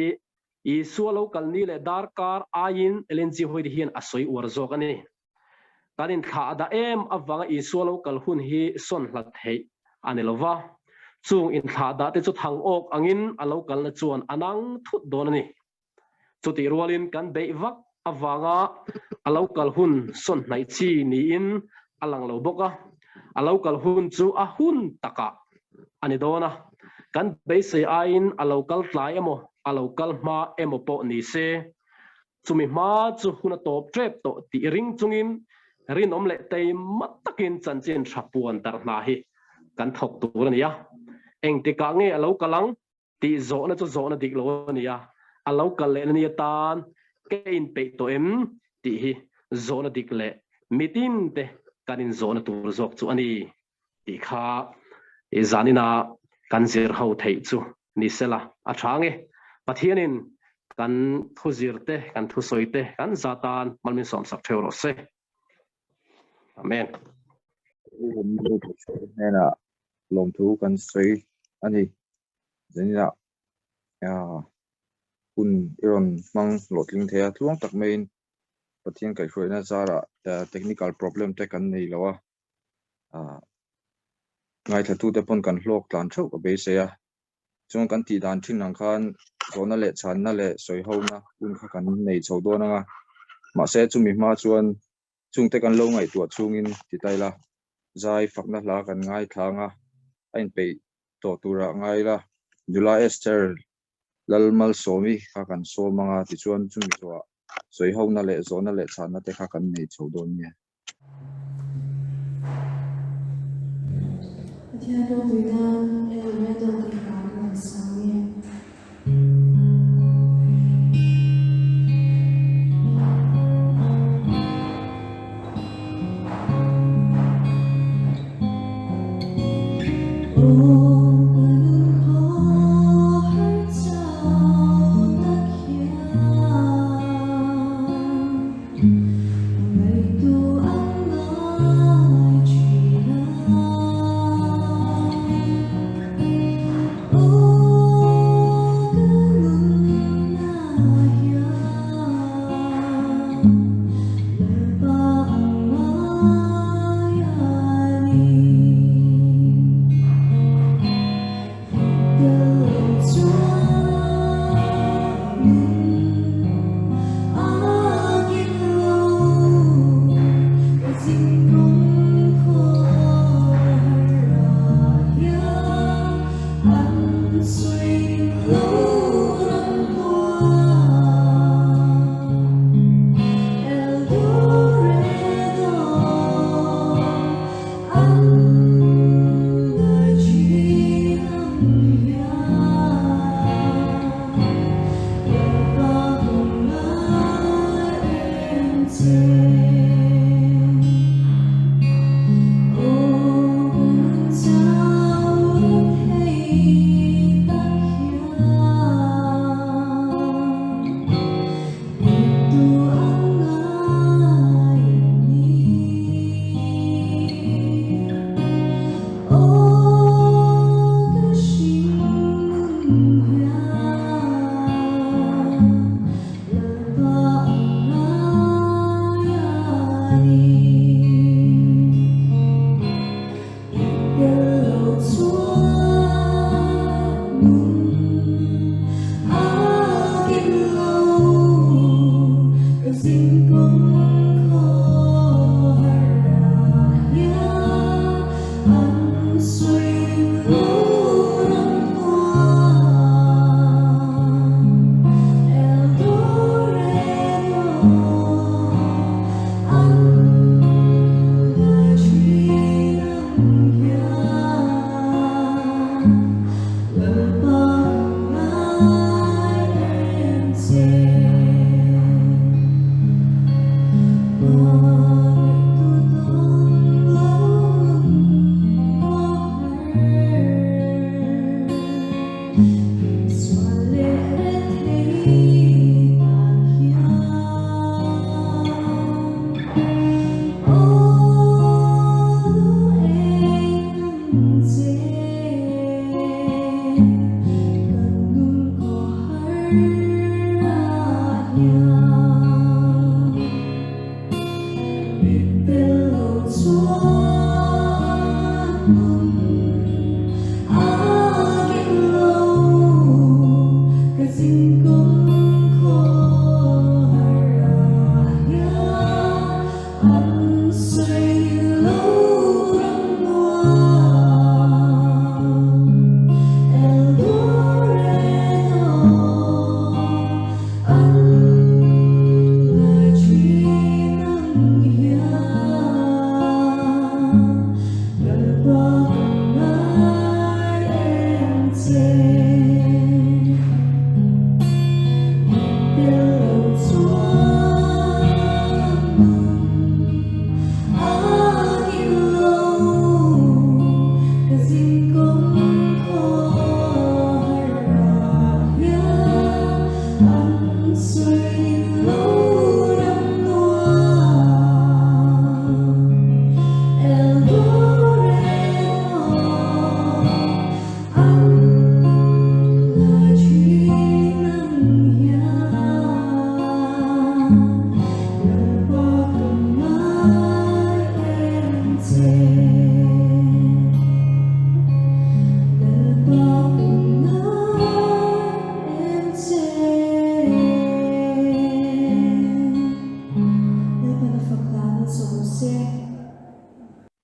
I sualo kalni le darkar ain LNG hoi hian asoi war zo kani kanin kha da em awanga I sualo kal hun hi son hlat hei anelova chung in thla da te chu thang ok angin alo kal na chuan anang thut don ani chuti rualin kan be vak awanga alo kal hun son nai chi ni in alang lo boka alo kal hun chu a hun taka ani dona kan be se ain alo kal tlai emo alo kal ma emo po ni se chumi ma chu huna top trap to ti ring chungin rin om le tei matakin chanchen thapuan tar na hi kan thok tur ania eng te ka nge alo kalang ti zo na chu zo na dik lo ania alo kal le ni tan ke in pe to em ti hi zo na dik le mitin te kanin zo na tur zok chu ani ti kha e zanina kan zir ho thei chu ni sela a thange pathianin kan thu zirte kan thu soite kan zatan malmin som sak theu ro se amen nên là lom thu kan soi ani zenina kun iron mang lotling thea thuang tak main pathian kai hroi na zara technical problem te kan nei lawa ngai thatu te pon kan hlok tlan thau ka be se a chung kan ti dan thin nang khan zona le chan na le soi ho na kun kha kan nei chho do na nga ma se chu mi ma chuan chung te kan lo ngai tu chungin ti taila zai fakna la kan ngai thanga ain pe to tura ngai la Jula Esther lalmal somi kha kan so manga ti chuan chu mi to soi ho na le zona le chan na te kha kan nei chho do ni Thiên đô quý nam em mẹ tôi kỳ vọng ngày sáng nhé.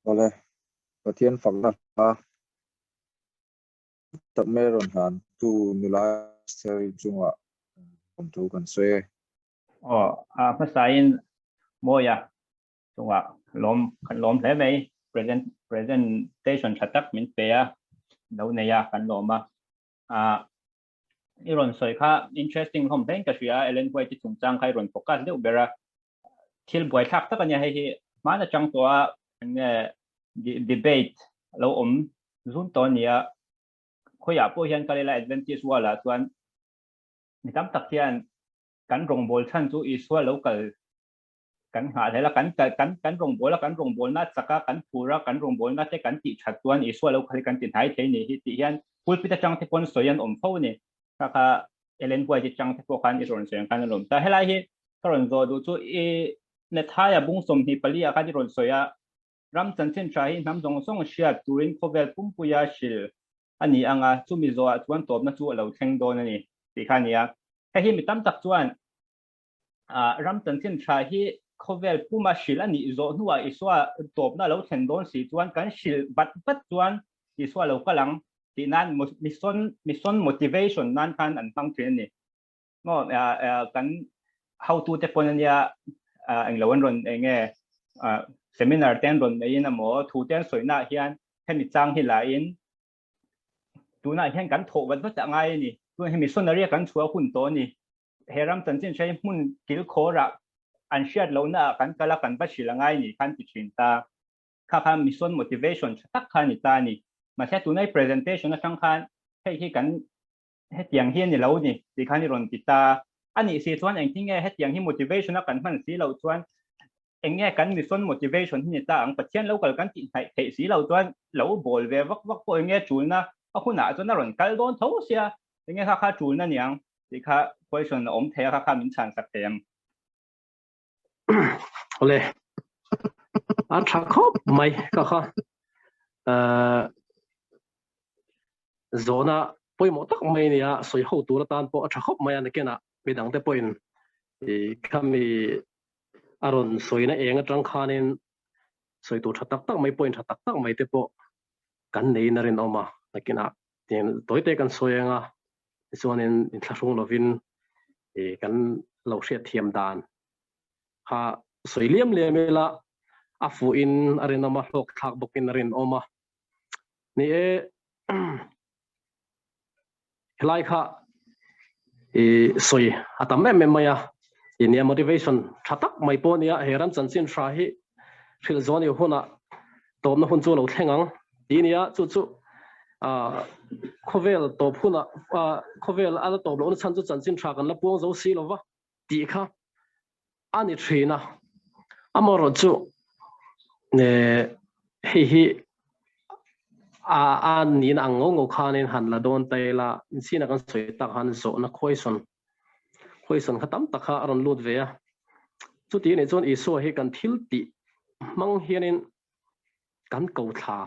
ole pathian fakna tập mê rồi hàn tu nula seri chunga om tu kan se masain moya chunga lom le mai presentation chatak min pe a lo ne ya kan loma iron soi kha interesting hom ben ka shia elen boy ti chung chang khai ron focus de ubera thil boy thak ta kanya hi mana chang to nge debate lo zun to nia khoya po hian kalela advantage wala chuan mitam tak hian kan rong bol than chu iswa local kan ha thela kan rong bol na chaka kan pura kan rong bol na te kan ti that chuan iswa local kan ti thai thei ni hi ti hian pulpita chang te pon soyan pho ni kaka elen boy ti chang te po kan iron soyan kan lom ta helai hi karon zo du chu e ne thaya bung som hi pali a kan iron soya ram chan chen trai nam dong song shia turin khovel pumpuya shil ani anga chumi zo a chuan top na chu lo theng don ani ti khania he mi tam tak chuan ram chan chen trai hi khovel puma shil ani zo nuwa iswa top na lo theng don si chuan kan shil bat chuan iswa lo kalang ti nan mission motivation nan kan an tang thin ni no kan how to te ponania ang lawan ron enge seminar ten ron mai na mo thu ten soina hian hemi chang hi la in tuna hian kan tho wat ta ngai ni tu hemi sonaria kan chua hun to ni heram chan chin chai mun kil khora an shiat lo na kan kala kan ba shilangai ni kan ti chin ta kha mission motivation tak khan ni ta ni ma se tu nai presentation na sang khan hei hi kan he tiang hian ni lo ni ti khan ni ron ti ta ani si chuan ang tinge he tiang hi motivation na kan man si lo chuan enge kan mission motivation ni ta ang pathian local kan ti thei si lo chuan lo bol ve vak po enge chulna a khuna chuan na ron kal don tho sia enge kha chulna niang ti kha question om the kha min chan sak tem ole an tha khop mai kha zona poimo tak mai nia soi ho tu tan po tha khop mai an kena midang te point e khami aron soina enga tang khanin soi tu tha tak mai point tha tak mai te po kan nei na rin oma nakina ten toite kan soyenga sonin in thlung lovin e kan lo hria thiam dan ha soiliam lemela afu in arena ma hlok thak bokin rin oma ni e helai kha e soi atam me maya inia motivation thatak mai po nia heram chanchin thra hi thil zoni huna tom na hun chu lo thengang tinia chu khovel top huna khovel ala top lo na chan chu chanchin thra kan la puang zo si lova ti kha ani thina amoro chu ne hi an nin ango khanin han la don taila sina kan soi tak han zo na khoison khatam takha aron lut ve chu ti ne chon iso he kan thil ti mang hianin kan ko tha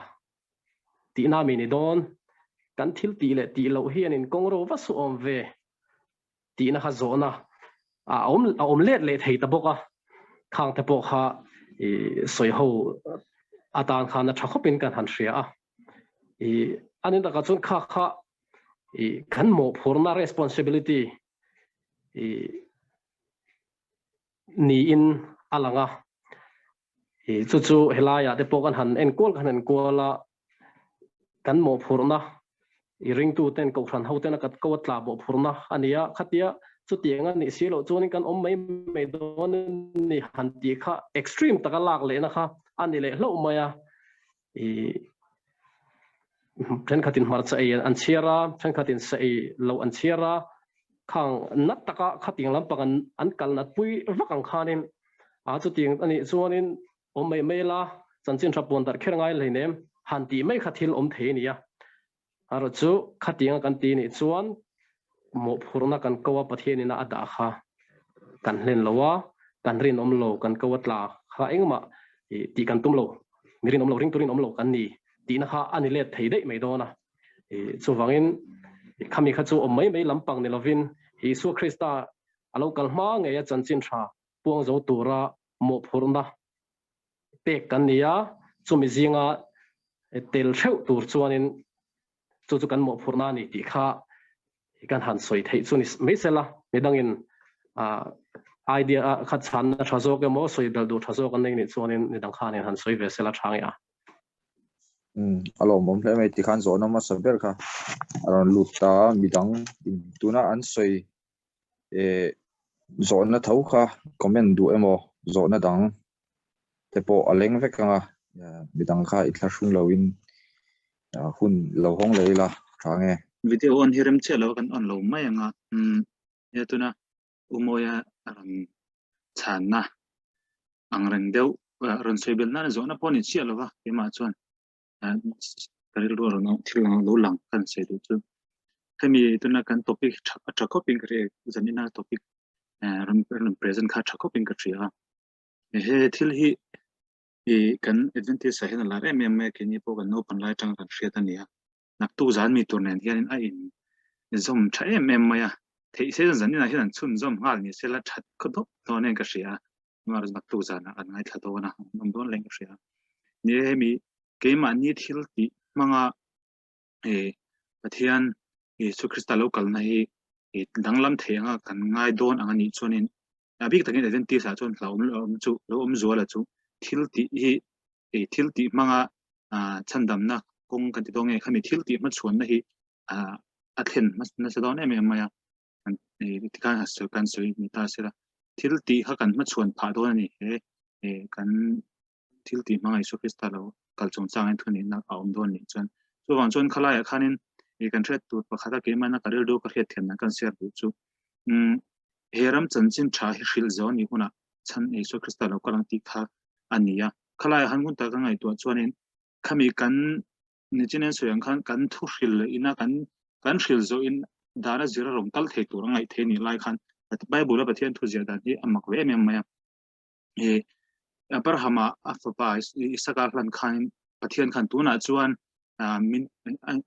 ti na mi ni don kan thil ti le ti lo hianin kongro va su om ve ti na kha zo na om let le thei ta boka khang te po kha soi ho atan khan na thakopin kan han ria anin da ka chun kha kan mo phurna responsibility ni in alanga chu helaya te pokan han enkol la kan mo phurna ring tu ten ko khan hoten kat ko tla bo phurna ania khatia chu tianga ni silo chunin kan om mai don ni han ti kha extreme taka lak le na kha ani le hlo maya chen khatin mar cha an chiara chen khatin sai lo an chiara khang nat taka khating lam pakan an kal nat pui vakang khanin chu ting ani chuanin om mai la chanchin thapon tar kher ngai leinem han ti mai khathil om the nia aro chu khatinga kan ti ni chuan mo phurna kan kowa pathiani na ada kha kan hlen lowa kan rin om lo kan kawatla kha engma ti kan tum lo mirin om lo ring turin om lo kan ni ti na kha ani le thei dei mai dona chu wangin khami kha chu om mai lampang ni lovin Jesu Krista alo kalma nge ya chanchin tha puang zo tura mo phurna pe kan nia chumi zinga tel theu tur chuanin chu kan mo phurna ni ti kha kan han soi thei chuni mesela medangin idea khat chan na thazo ke mo soi dal du thazo kan nei ni chuanin ni dang khan han soi vesela thang ya alo mom hle mai ti khan zo na ma saber kha aron luta midang tuna an soi zo na thau kha comment du emo zo na dang tepo aleng vekanga midang kha ithla shung lawin hun lo hong leila thange video on hiram chelo kan on lo mai anga ya tuna umoya channa angrang deu ron soibel na zona poni chelo wa ema chon karil ro no thilang lo lang kan se du chu kami tuna kan topic thakoping kre zanina topic ron present kha thakoping ka thria he thil hi kan advantage sa hen la re me ke ni po kan no pan lai tang kan thria ta nia nak tu zan mi tur nen hian a in zom thae maya thei se zan ni na hian chun zom hal ni sela that khodop to nen ka thria mar nak tu zan an ngai tha to na nom don leng ka thria ni mi ke ma ni thil ti manga pathian su krista local na hi danglam theinga kan ngai don anga ni chonin abik takin advantage sa chon chu lo zo la chu thil ti hi thil ti manga chandam na kong kan ti dong e khami thil ti ma chuan na hi a thlen na se don em maya ti kan ha so kan soi mi ta sera thil ti ha kan ma chuan pha don ni he kan thil ti manga isu krista lo kal chong chang an thuni na aum don ni chuan so wang chuan khala ya khanin kan thret tu pakhata ke ma na karel do ka het then na kan share du chu heram chanchin tha hi hril zo ni huna chan isu krista lo kalang ti kha ania khala han gun ta ka ngai tu chuanin khami kan ni chinen soyang kan thu hril ina kan hril zo in dara zira rom kal the tur ngai the ni lai khan bible la pathian thu zia da ni amak ve mem maya abrahama afapa isakar lan khan pathian khan tu na chuan min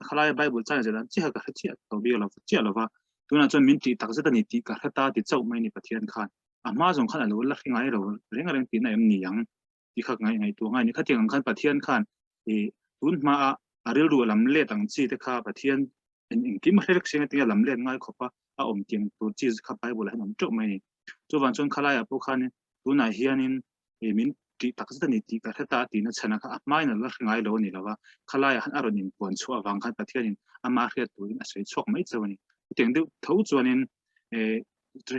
khalai bible cha ja chi ha ka chi to bi la chi la wa tu na chuan min ti tak zata ni ti ka khata ti chau mai ni pathian khan ama jong khan lo la ngai ro reng reng ti na em ni yang ti khak ngai tu ngai ni khatiang khan pathian khan tun ma aril ru lam le tang chi te kha pathian in kim hrek sing ti lam le ngai khopa a om tiang tu chi kha bible han chau mai ni chu wan chon khalai apo khan tu na hianin min ti tak zata ni ti ka khata ti na chana kha mai na la ngai lo ni lawa khalai han aron in pon chu awang khan pathian in ama hriat tu in a sei chok mai chawani tiang du tho chuanin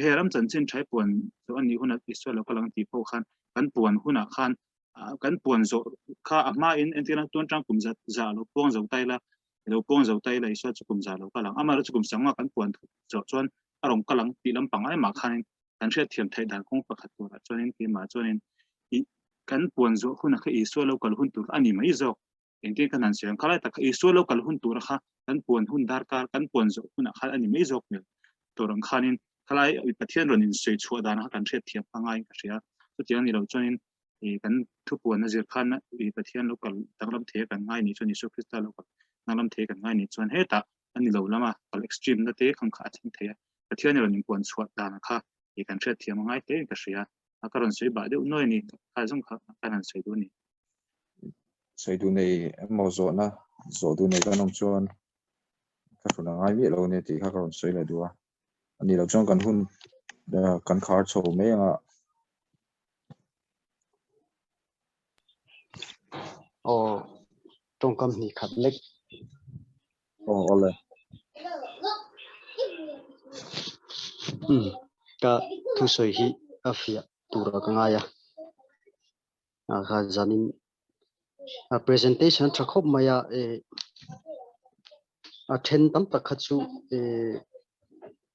heram chanchin thai pon so ani huna iswa lo kalang ti po khan kan pon huna khan kan pon zo kha ama in entina ton tang kum za lo pong zo tai la lo pong zo tai la iswa chu kum za lo kalang ama ro chu kum sangwa kan pon zo chuan arong kalang ti lam pang ai ma khan kan hriat thiam thai dan kong pakhat tu chuanin ti ma chuanin kan pon zo huna kha iswa lo kal hun tur ani mai zo enti kan an siang khalai ta kha iswa lo kal hun tur kha kan pon hun dar kar kan pon zo huna kha ani mai zo mel torang khanin khalai pathian ron in sei chua dan ha kan hriat thiam pangai ka ria chu tiang ni lo chuanin kan thu pon na zir khan pathian lo kal tanglam the kan ngai ni chuni su krista lo kal nanglam the kan ngai ni chuan he ta ani lo lama kal extreme na te khang kha thing the pathian ron in pon chua dan kha kan hriat thiam ngai te ka ria akaron sei ba de noi ni ka jong kha kan sei du ni sei du nei mo zo na zo du nei kan om chuan ka thuna ngai mi lo ne ti kha karon sei la duwa ani lo chong kan hun kan khar chho me nga trong company khát lek ole ka thu soi hi afia tura ka ngaya kha janin presentation thakop maya then tam tak khachu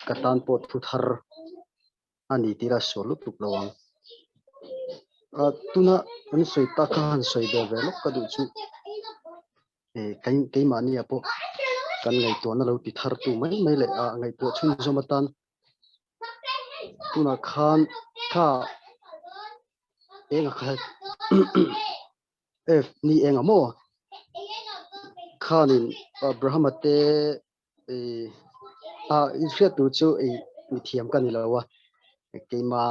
katan pot thu thar ani tira solu tuk lawang tuna an soi ta khan soi de velok ka du chu kai mani apo kan ngai to na lo ti thar tu mai mai le ngai to chun zomatan tuna khan kha enga kha ni enga mo khanin brahmate in tu chu mi thiam kan lawa keima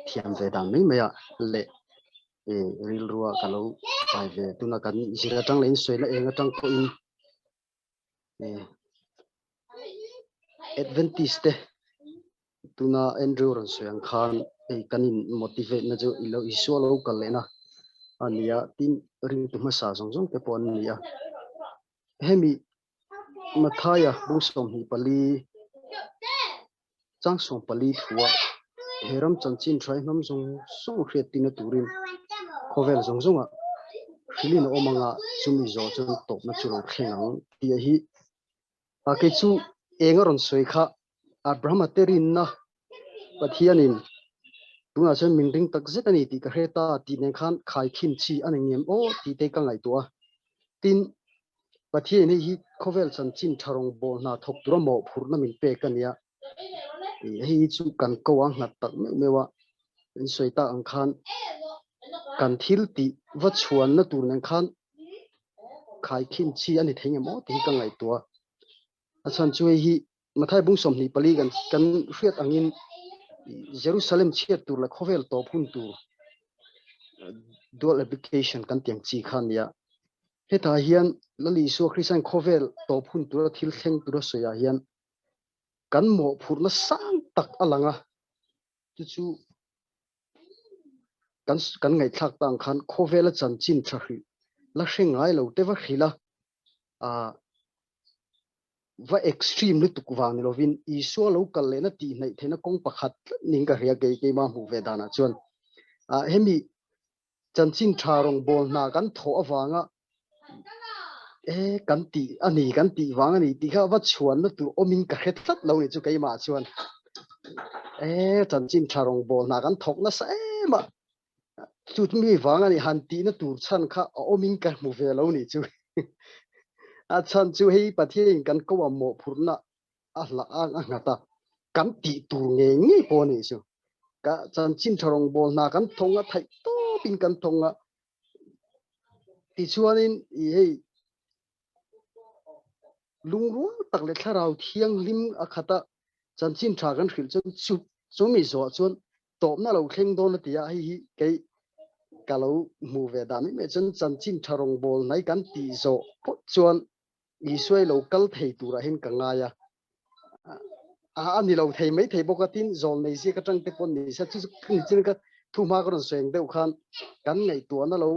thiam ve dan mai maya le ril ruwa kalo tại về tu na kan zira tang lein soi la enga tang ko in Adventist tu na Andrew ron soi ang khan kanin motivate na jo ilo isu lo kal lena ania tin ring tu ma sa song song te pon nia hemi mathaya bung som hi pali chang som pali thua heram chanchin trai nam song song khret tin turin khovel song song a filin omanga chumi zo chon top na churong khengang ti hi a ke chu engaron soi kha abraham terin na pathianin tunga chen mingring tak zet ani ti ka hreta ti nen khan khai khin chi ani ngem o ti te ka ngai tua tin pathian hi khovel chanchin tharong bol na thok tura mo phurna min pe kania hi chu kan ko ang na tak mewa in soita ang khan kan thil ti va chuan na tur nen khan khai khin chi ani thengem o ti ka ngai tua achan chu hi mathai bung som ni pali kan hriat angin Jerusalem chiat tur la khovel to phun tur dual application kan tiang chi khan ya heta hian lali so christian khovel to phun tur thil thleng tur soya hian kan mo phurna sang tak alanga chu kan ngai thak tang khan khovel a chanchin thahi la hrengai lo te wa khila a va extreme lu tukwang ni lovin isu lo kal le na ti nei thena kong pakhat ning ka ria ke ma hu ve dana chuan a hemi chanchin tharong bol na kan tho awanga kan ti ani kan ti wang ani ti kha wa chuan na tu omin ka khet thlat lo ni chu ke ma chuan chanchin tharong bol na kan thok na sa ma chu mi wang ani han ti na tur chan kha omin ka mu ve lo ni chu a chan chu hei pathian kan ko mo phurna a la a ngata kan ti tur nge nge po ni chu ka chan chin tharong bol na kan thonga thai to pin kan thonga ti chuanin i hei lungru tak le tharau thiang lim a khata chan chin tha kan khil chu chumi zo chuan top na lo thleng don na tia hi ke kalau mu ve da mi me chan chin tharong bol nai kan ti zo chuan i suai lo kal thei tura hin ka nga ya ani lo thei mai thei bokatin zol nei si ka tang te pon ni sa chu chin ka thu ma ka ron seng deu khan kan ngai tu na lo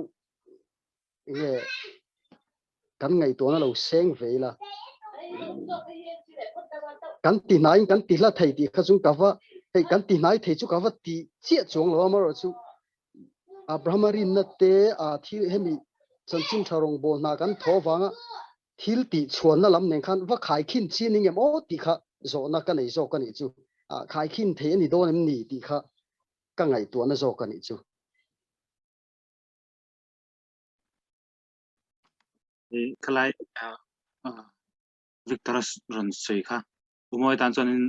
nge kan ngai tu na lo seng ve la kan ti la thei ti kha chung ka wa hei kan ti nai thei chu ka wa ti chia chong lo ma ro chu abraham rin na te a thi hemi chanchin tharong bol na kan tho wanga thil ti chuan na lam nen khan wa khai khin chi ning em o ti kha zo na ka nei zo ka ni chu khai khin the ni do nem ni ti kha ka ngai tu na zo ka ni chu khalai victorus ron sei kha umoi tan chonin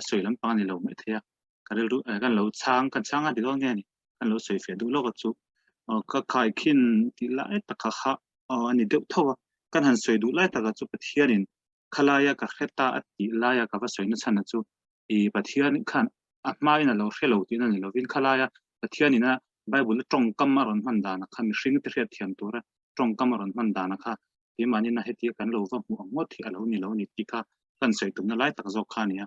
a soi lam pang ni lo me thia kan lo chang a di dong nge ni kan lo soi fe du lo ka chu ka khai khin ti lai ta kha ani deuh thowa kan han soi du lai ta ka chu pathianin khalaya ka kheta ati laya ka va soi na chana chu I pathian khan a mai na lo hrelo ti na ni lo vin khalaya pathianina bible tong kam aron man dana kha mi hring te hriat thiam tura tong kam aron man dana kha ti mani na heti kan lo va mu ngot thi alo ni ti kha kan soi tum na lai tak zo kha nia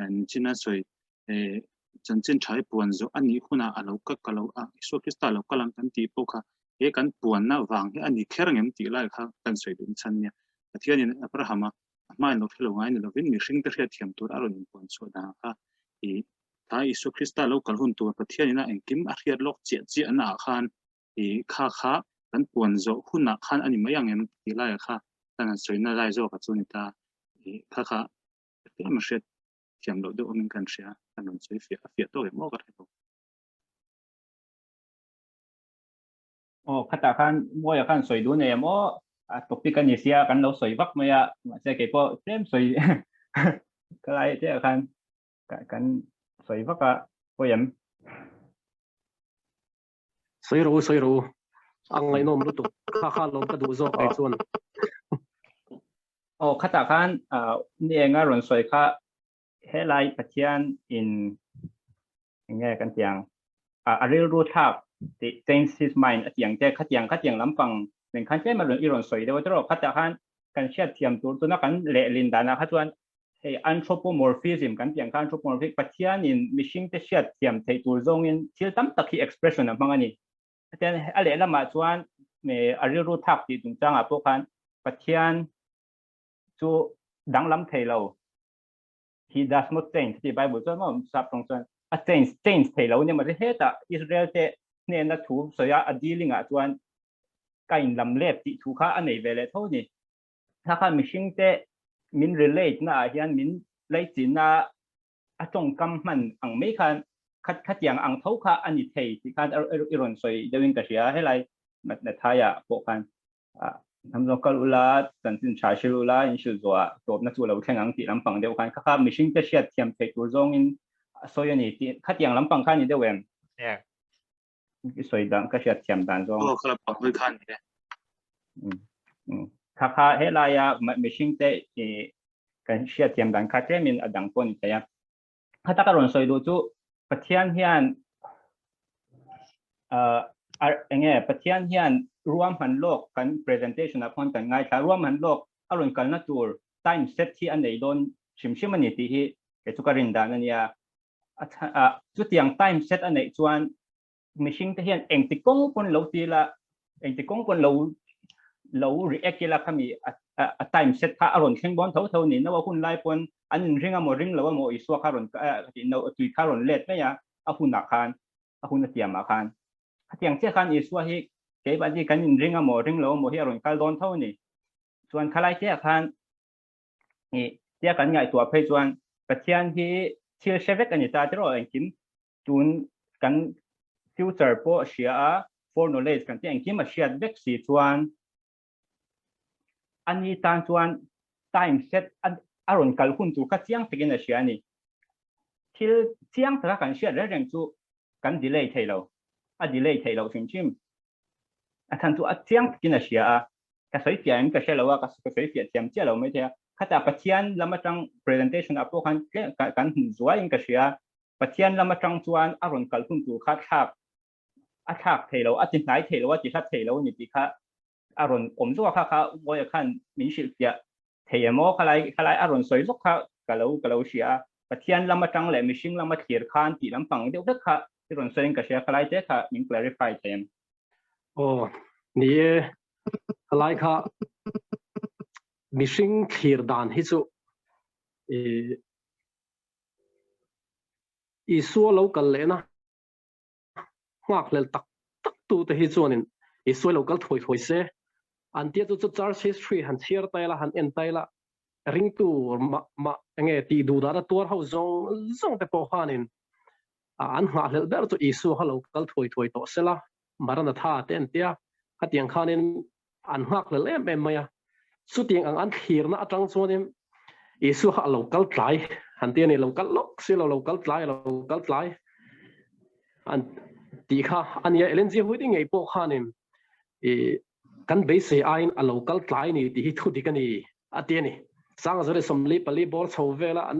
an china soi chanchin thai puan zo ani khuna alo ka kalo a isu krista lo kalang kan ti po kha he kan puan na wang he ani kherangem ti lai kha kan soi dum chan nia pathianin abrahama mai no thelo ngai ni lo vin mi hring te hriat thiam tur aron puan so da kha I ta isu krista lo kal hun tu pathianina engkim a hriat lok chi ana khan I kha kan puan zo huna khan ani mayang em ti lai kha tan soi na lai zo ka chu ni ta kha te ma hriat thiam lo do min kan ria kan non soi fia to mo ka tho khata khan moi khan soi du ne mo topic kan isia kan lo soi vak maya se ke po tem soi kalai te khan kan soi vaka poem soi ro ang ngai nom lu tu kha lo ka du zo kai chuan khata khan ni enga ron soi kha helai pathian in nge kan tiang aril ru thak thì change his mind tiếng thế khát tiếng lắm bằng nên khát thế mà luôn iron soi đâu đó khát ta kan siat thiam tur tu na kan le lin dana kha chuan he anthropomorphism kan tiang kan anthropomorphic pathian in mishing te siat thiam thei tur zong in thil tam takhi expression amang ani ten ale lama chuan me aril ru thak ti tung changa po khan pathian chu danglam thei lo he does not change the bible chuan ma sap tong chuan a change thei lo ne ma he ta Israel te ne na thu soya a dealing a chuan kain lam lep ti thu kha anei vele tho niถ้าข้ามิชิงเตมิน relate นะเฮียนมินไลจินะอาจงกำมันอังไม่คันคัดอย่างอังเท่าข้าอันนี้เทที่คันอิรอนสวยเดวินกษยาให้ไรมันในท้ายอ่ะพวกคันทำโลกาลุลาสันติชาชิลุลาอินชิลซัวตัวนักสู้เราแข่งอังที่ลำปังเดียวกันข้ามิชิงเตเชียเทียมเทตัวจงอินสวยนี่ที่คัดอย่างลำปังคันนี้เดียวเองสวยดังก็เชียเทียมดันจงก็ครับไม่คันเนี่ยถ้าเฮลายาไม่ชิงเตกันเชียเทียมดันคาเจมินอดังปนใช่ไหมถ้าตะการันสอยดูจูปะเทียนเฮียนเงี้ยปะเทียนเฮียนรวมหันโลกกัน presentation นะพอนกันง่ายถ้ารวมหันโลกอารมณ์กันนัตัว time set ที่อันไหนโดนชิมมันนี่ที่เกิดสุกรินดานั่นเนี่ยจุดอย่าง time set อันไหนชวนไม่ชิงเตเฮียนเองติกงคนเราทีละเองติกงคนเรา react ละคำมีtime set ถ้าอารมณ์เข่งบอลเท่านี้นะว่าคุณไล่ปนอันริงอ่ะโมริงแล้วว่าโมอิสวาคารอนที่เราตุยคารอนเล็ดไหมอ่ะอาคุณนักขันอาคุณเตรียมมาขันถ้าอย่างเช่นขันอิสวาฮิเก็บอันที่กันริงอ่ะโมริงแล้วว่าโมฮิอารอนคาร์ดอนเท่านี้ส่วนขลายเจ้าขันนี่เจ้ากันไงตัวเพย์ส่วนประเทศที่เชื่อเชฟเวกอันนี้ตาที่เราเองกินจุนกันฟิวเจอร์โปเชีย for knowledge กันที่เองกินมาเชียเด็กสี่ส่วนอันนี้ตามส่วน time set อารมณ์การคุณตัวก็เที่ยงที่กินเชียนี่ที่เที่ยงถ้ากันเชียเรื่องจู่กัน delay เท่าเราdelay เท่าเราชิมทันตัวเที่ยงที่กินเชียก็สวยเที่ยงก็เชียเราว่าก็สวยเที่ยงเที่ยเราไม่เท่าข้าแต่ปัจจัยเรามาจัง presentation อัพตัวกันสวยก็เชียปัจจัยเรามาจังส่วนอารมณ์การคุณตัวทักเท่าเราจิตไหนเท่าเราว่าจิตเท่าเรานี่ที่ข้าอารมณ์ผมว่าข้าว่าขั้นมินชิลเดียเทียมว่าขลายอารมณ์สวยสุดข้ากะเราเชียประเทศเรามาจังเลยมิชิงเรามาเขียนขันตีลำพังเดียวเด็กข้าอารมณ์สวยก็เชียขลายเจ้าข้ามิน clarify เทียมโอ้นี่ขลายข้ามิชิงเขียนด่านฮิสุอีสัวเรากันเลยนะมากเลยตักตัวแต่ฮิสุนี่อีสัวเรากันถอยเสียอันที่จะจาร์historyหันเชียร์ไตละหันเอ็นไตละริงตัวมาเงี้ยตีดูดาร์ตัวเขาจงแต่พอหันินอันหาเรื่องเบอร์ตัวอิสุฮัลโหลกัลถอยตัวเสละมารันท่าเต็นเตียขัดยังขันินอันหักเรื่องเอ็มไม่อะสุดยังอันขีร์นะจังส่วนนี้อิสุฮัลโหลกัลไลหันเตียนี่เรากัลล็อกสิเรากัลไลอันตีข้าอันนี้เอเลนจีหุ่ยยังไงพอหันินกันเบสไอน์เรากัลไลนี่ที่ทุกที่กันนี่อันเดียนี่สังเกตสมลีปลีบอลชาวเวลาอัน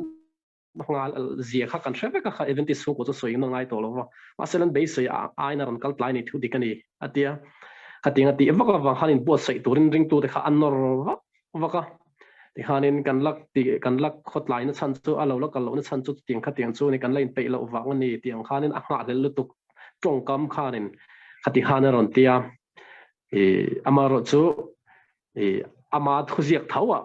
งานเสียข้ากันเชฟก็ข้าอีเวนต์ที่สุกก็จะสวยงามง่ายตัวแล้วว่ามาเซลันเบสไอน์เรากัลไลนี่ทุกที่กันนี่อันเดียขัดยังอันเดียว่าก็ว่าฮันินบัวใส่ตัวริงตัวที่ข้าอันนอร์ว่าก็ที่ฮันินกันลักขดไลน์นั่นชั้นตัวเราแล้วกันเรานั่นชั้นตัวที่ยังขัดยังตัวในกันไลน์ไปเราว่ากันนี่ที่ยังฮันินอาหารเลยลุตุกตรงกำฮันินขัดที่ฮันินรอนเตียอามารู้จู่อามาทุกอย่างเท่าอ่ะ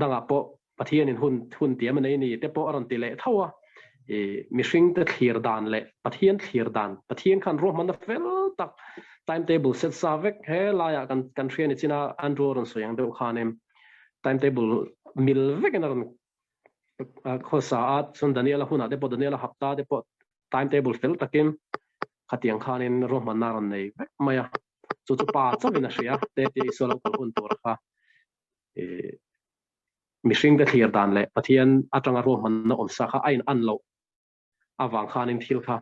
ดังอ่ะพอประเทศนี้หุ่นเตี้ยมันนี่แต่พออารมณ์ตีเละเท่าอ่ะมิชิงแต่เขียร์ดานเละประเทศเขียร์ดานประเทศขันรวมมันเฟลตัก timetable set สาวกเฮลายกันเทรนนี่จีน่าอันดูรันส่วนเดียวขันเอง timetable มิลเวกันนั่นข้อสาส่วนดานิเอลหุ่นอ่ะเดี๋ยวพอดานิเอลหับตาเดี๋ยวพอ timetable เฟลตักเองขัดยังขันเองรวมมันนารันนี่ไม่อะจู่ป้าจะเป็นอะไรอะแต่ที่ส่วนเราคนตัวละค่ะมิชิงแต่เขียร์ดานเลยประเทศอัตราโรมันน่าอมสักไอ้อันเราอวังขานินทิลค่ะ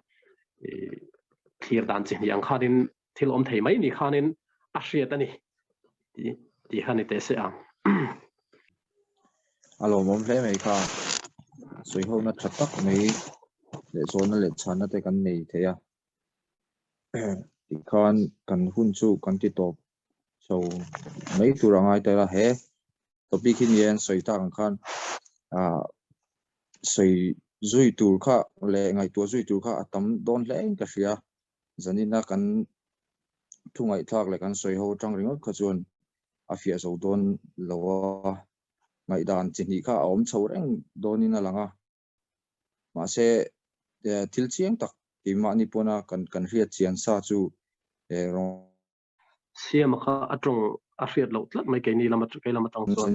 เขียร์ดานจริงอย่างขานินทิลอมไทยไหมนี่ขานินอาเซียตันนี่ที่ขานินเตเสียอารมณ์ผมเลยไหมค่ะสวยเขาหน้าชัดตักไหมเดี๋ยวโซนนั่นเลยชันนั่นแต่กันไม่เทีย thì kan hun chu kan ti top so mấy tu rangai ta la he topic hin yen soi ta kan soi zui tur kha le ngai tu zui tur kha atam don le ka ria zanina kan thu ngai thak le kan soi ho tang ringot kha chuan afia so don lawa ngai dan chini kha om chho reng donina langa ma se til chiang tak ki ma ni pona kan ria chian sa chu rong siam kha atong a hriat lo tlat mai ke ni lama ke lama tang chuan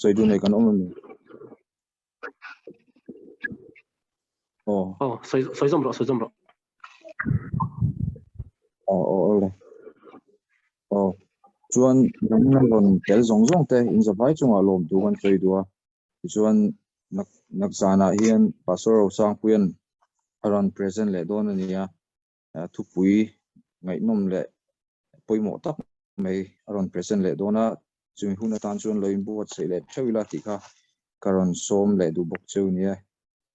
soi du nei kan om ni soi zom ro le chuan nang lon tel zong zong te in za vai chunga lom tu kan soi duwa chuan nak zana hian pastor sang puan aron present le don ania thu pui ngai nom le poimo tak mai aron present le dona chung huna tan chuan loin buat sei le thewila ti kha karon som le du bok cheu nia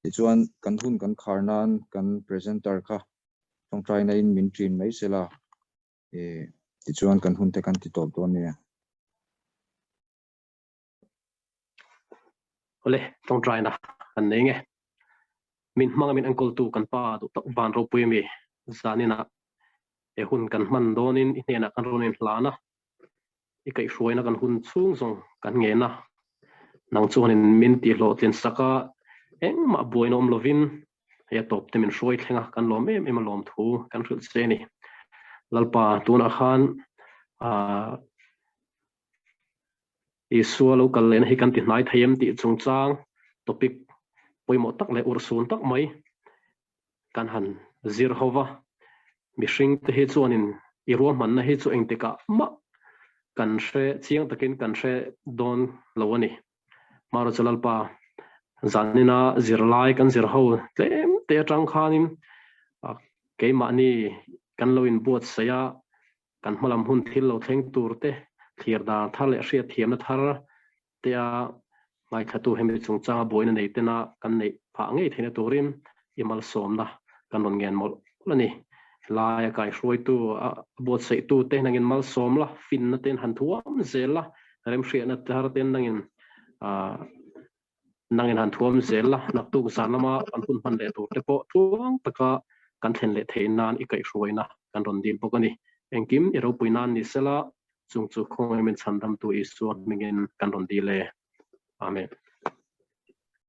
ti chuan kan hun kan kharnan kan presenter kha tong trai na in min trin mai sela ti chuan kan hun te kan ti top don nia ole tong trai na kan nei nge min hmanga min angkol tu kan pa tu tak ban ro pui mi zanina e hun kan man donin inena kan ronin hlana ikai hruaina kan hun chung zong kan nge na nang chuanin min ti hlo tlen saka engma buain om lovin ya top te min hruai thlenga kan lom em lom thu kan hril che ni lalpa tuna khan isua lo kal len hi kan ti hnai thayem ti chungchang topic poimo tak le ursun tak mai kan han zir hova mihring te hi chuanin irua man na hi chu engteka ma kan hre chiang takin kan hre don lo ani maro chalalpa zanina zirlai kan zir ho tlem te atang khanin keima ni kan lo in buat saya kan hmalam hun thil lo thleng tur te thlir da thar le hria thiam na thar te a ngai khatu hemi chungchang boina nei tena kan nei pha ngei thina turin imal somna kan non ngen mol lani lai kai hroi tu bot sei tu te nangin mal somla fin na ten han thuam zela rem hria na tar ten nangin han thuam zela nak tu sanama kan hun man le tu te po thuang taka kan thlen le theinan ikai hruaina kan ron dil pokani engkim ero puinan ni sela chung chu khong min chandam tu isu mingin kan ron dile amen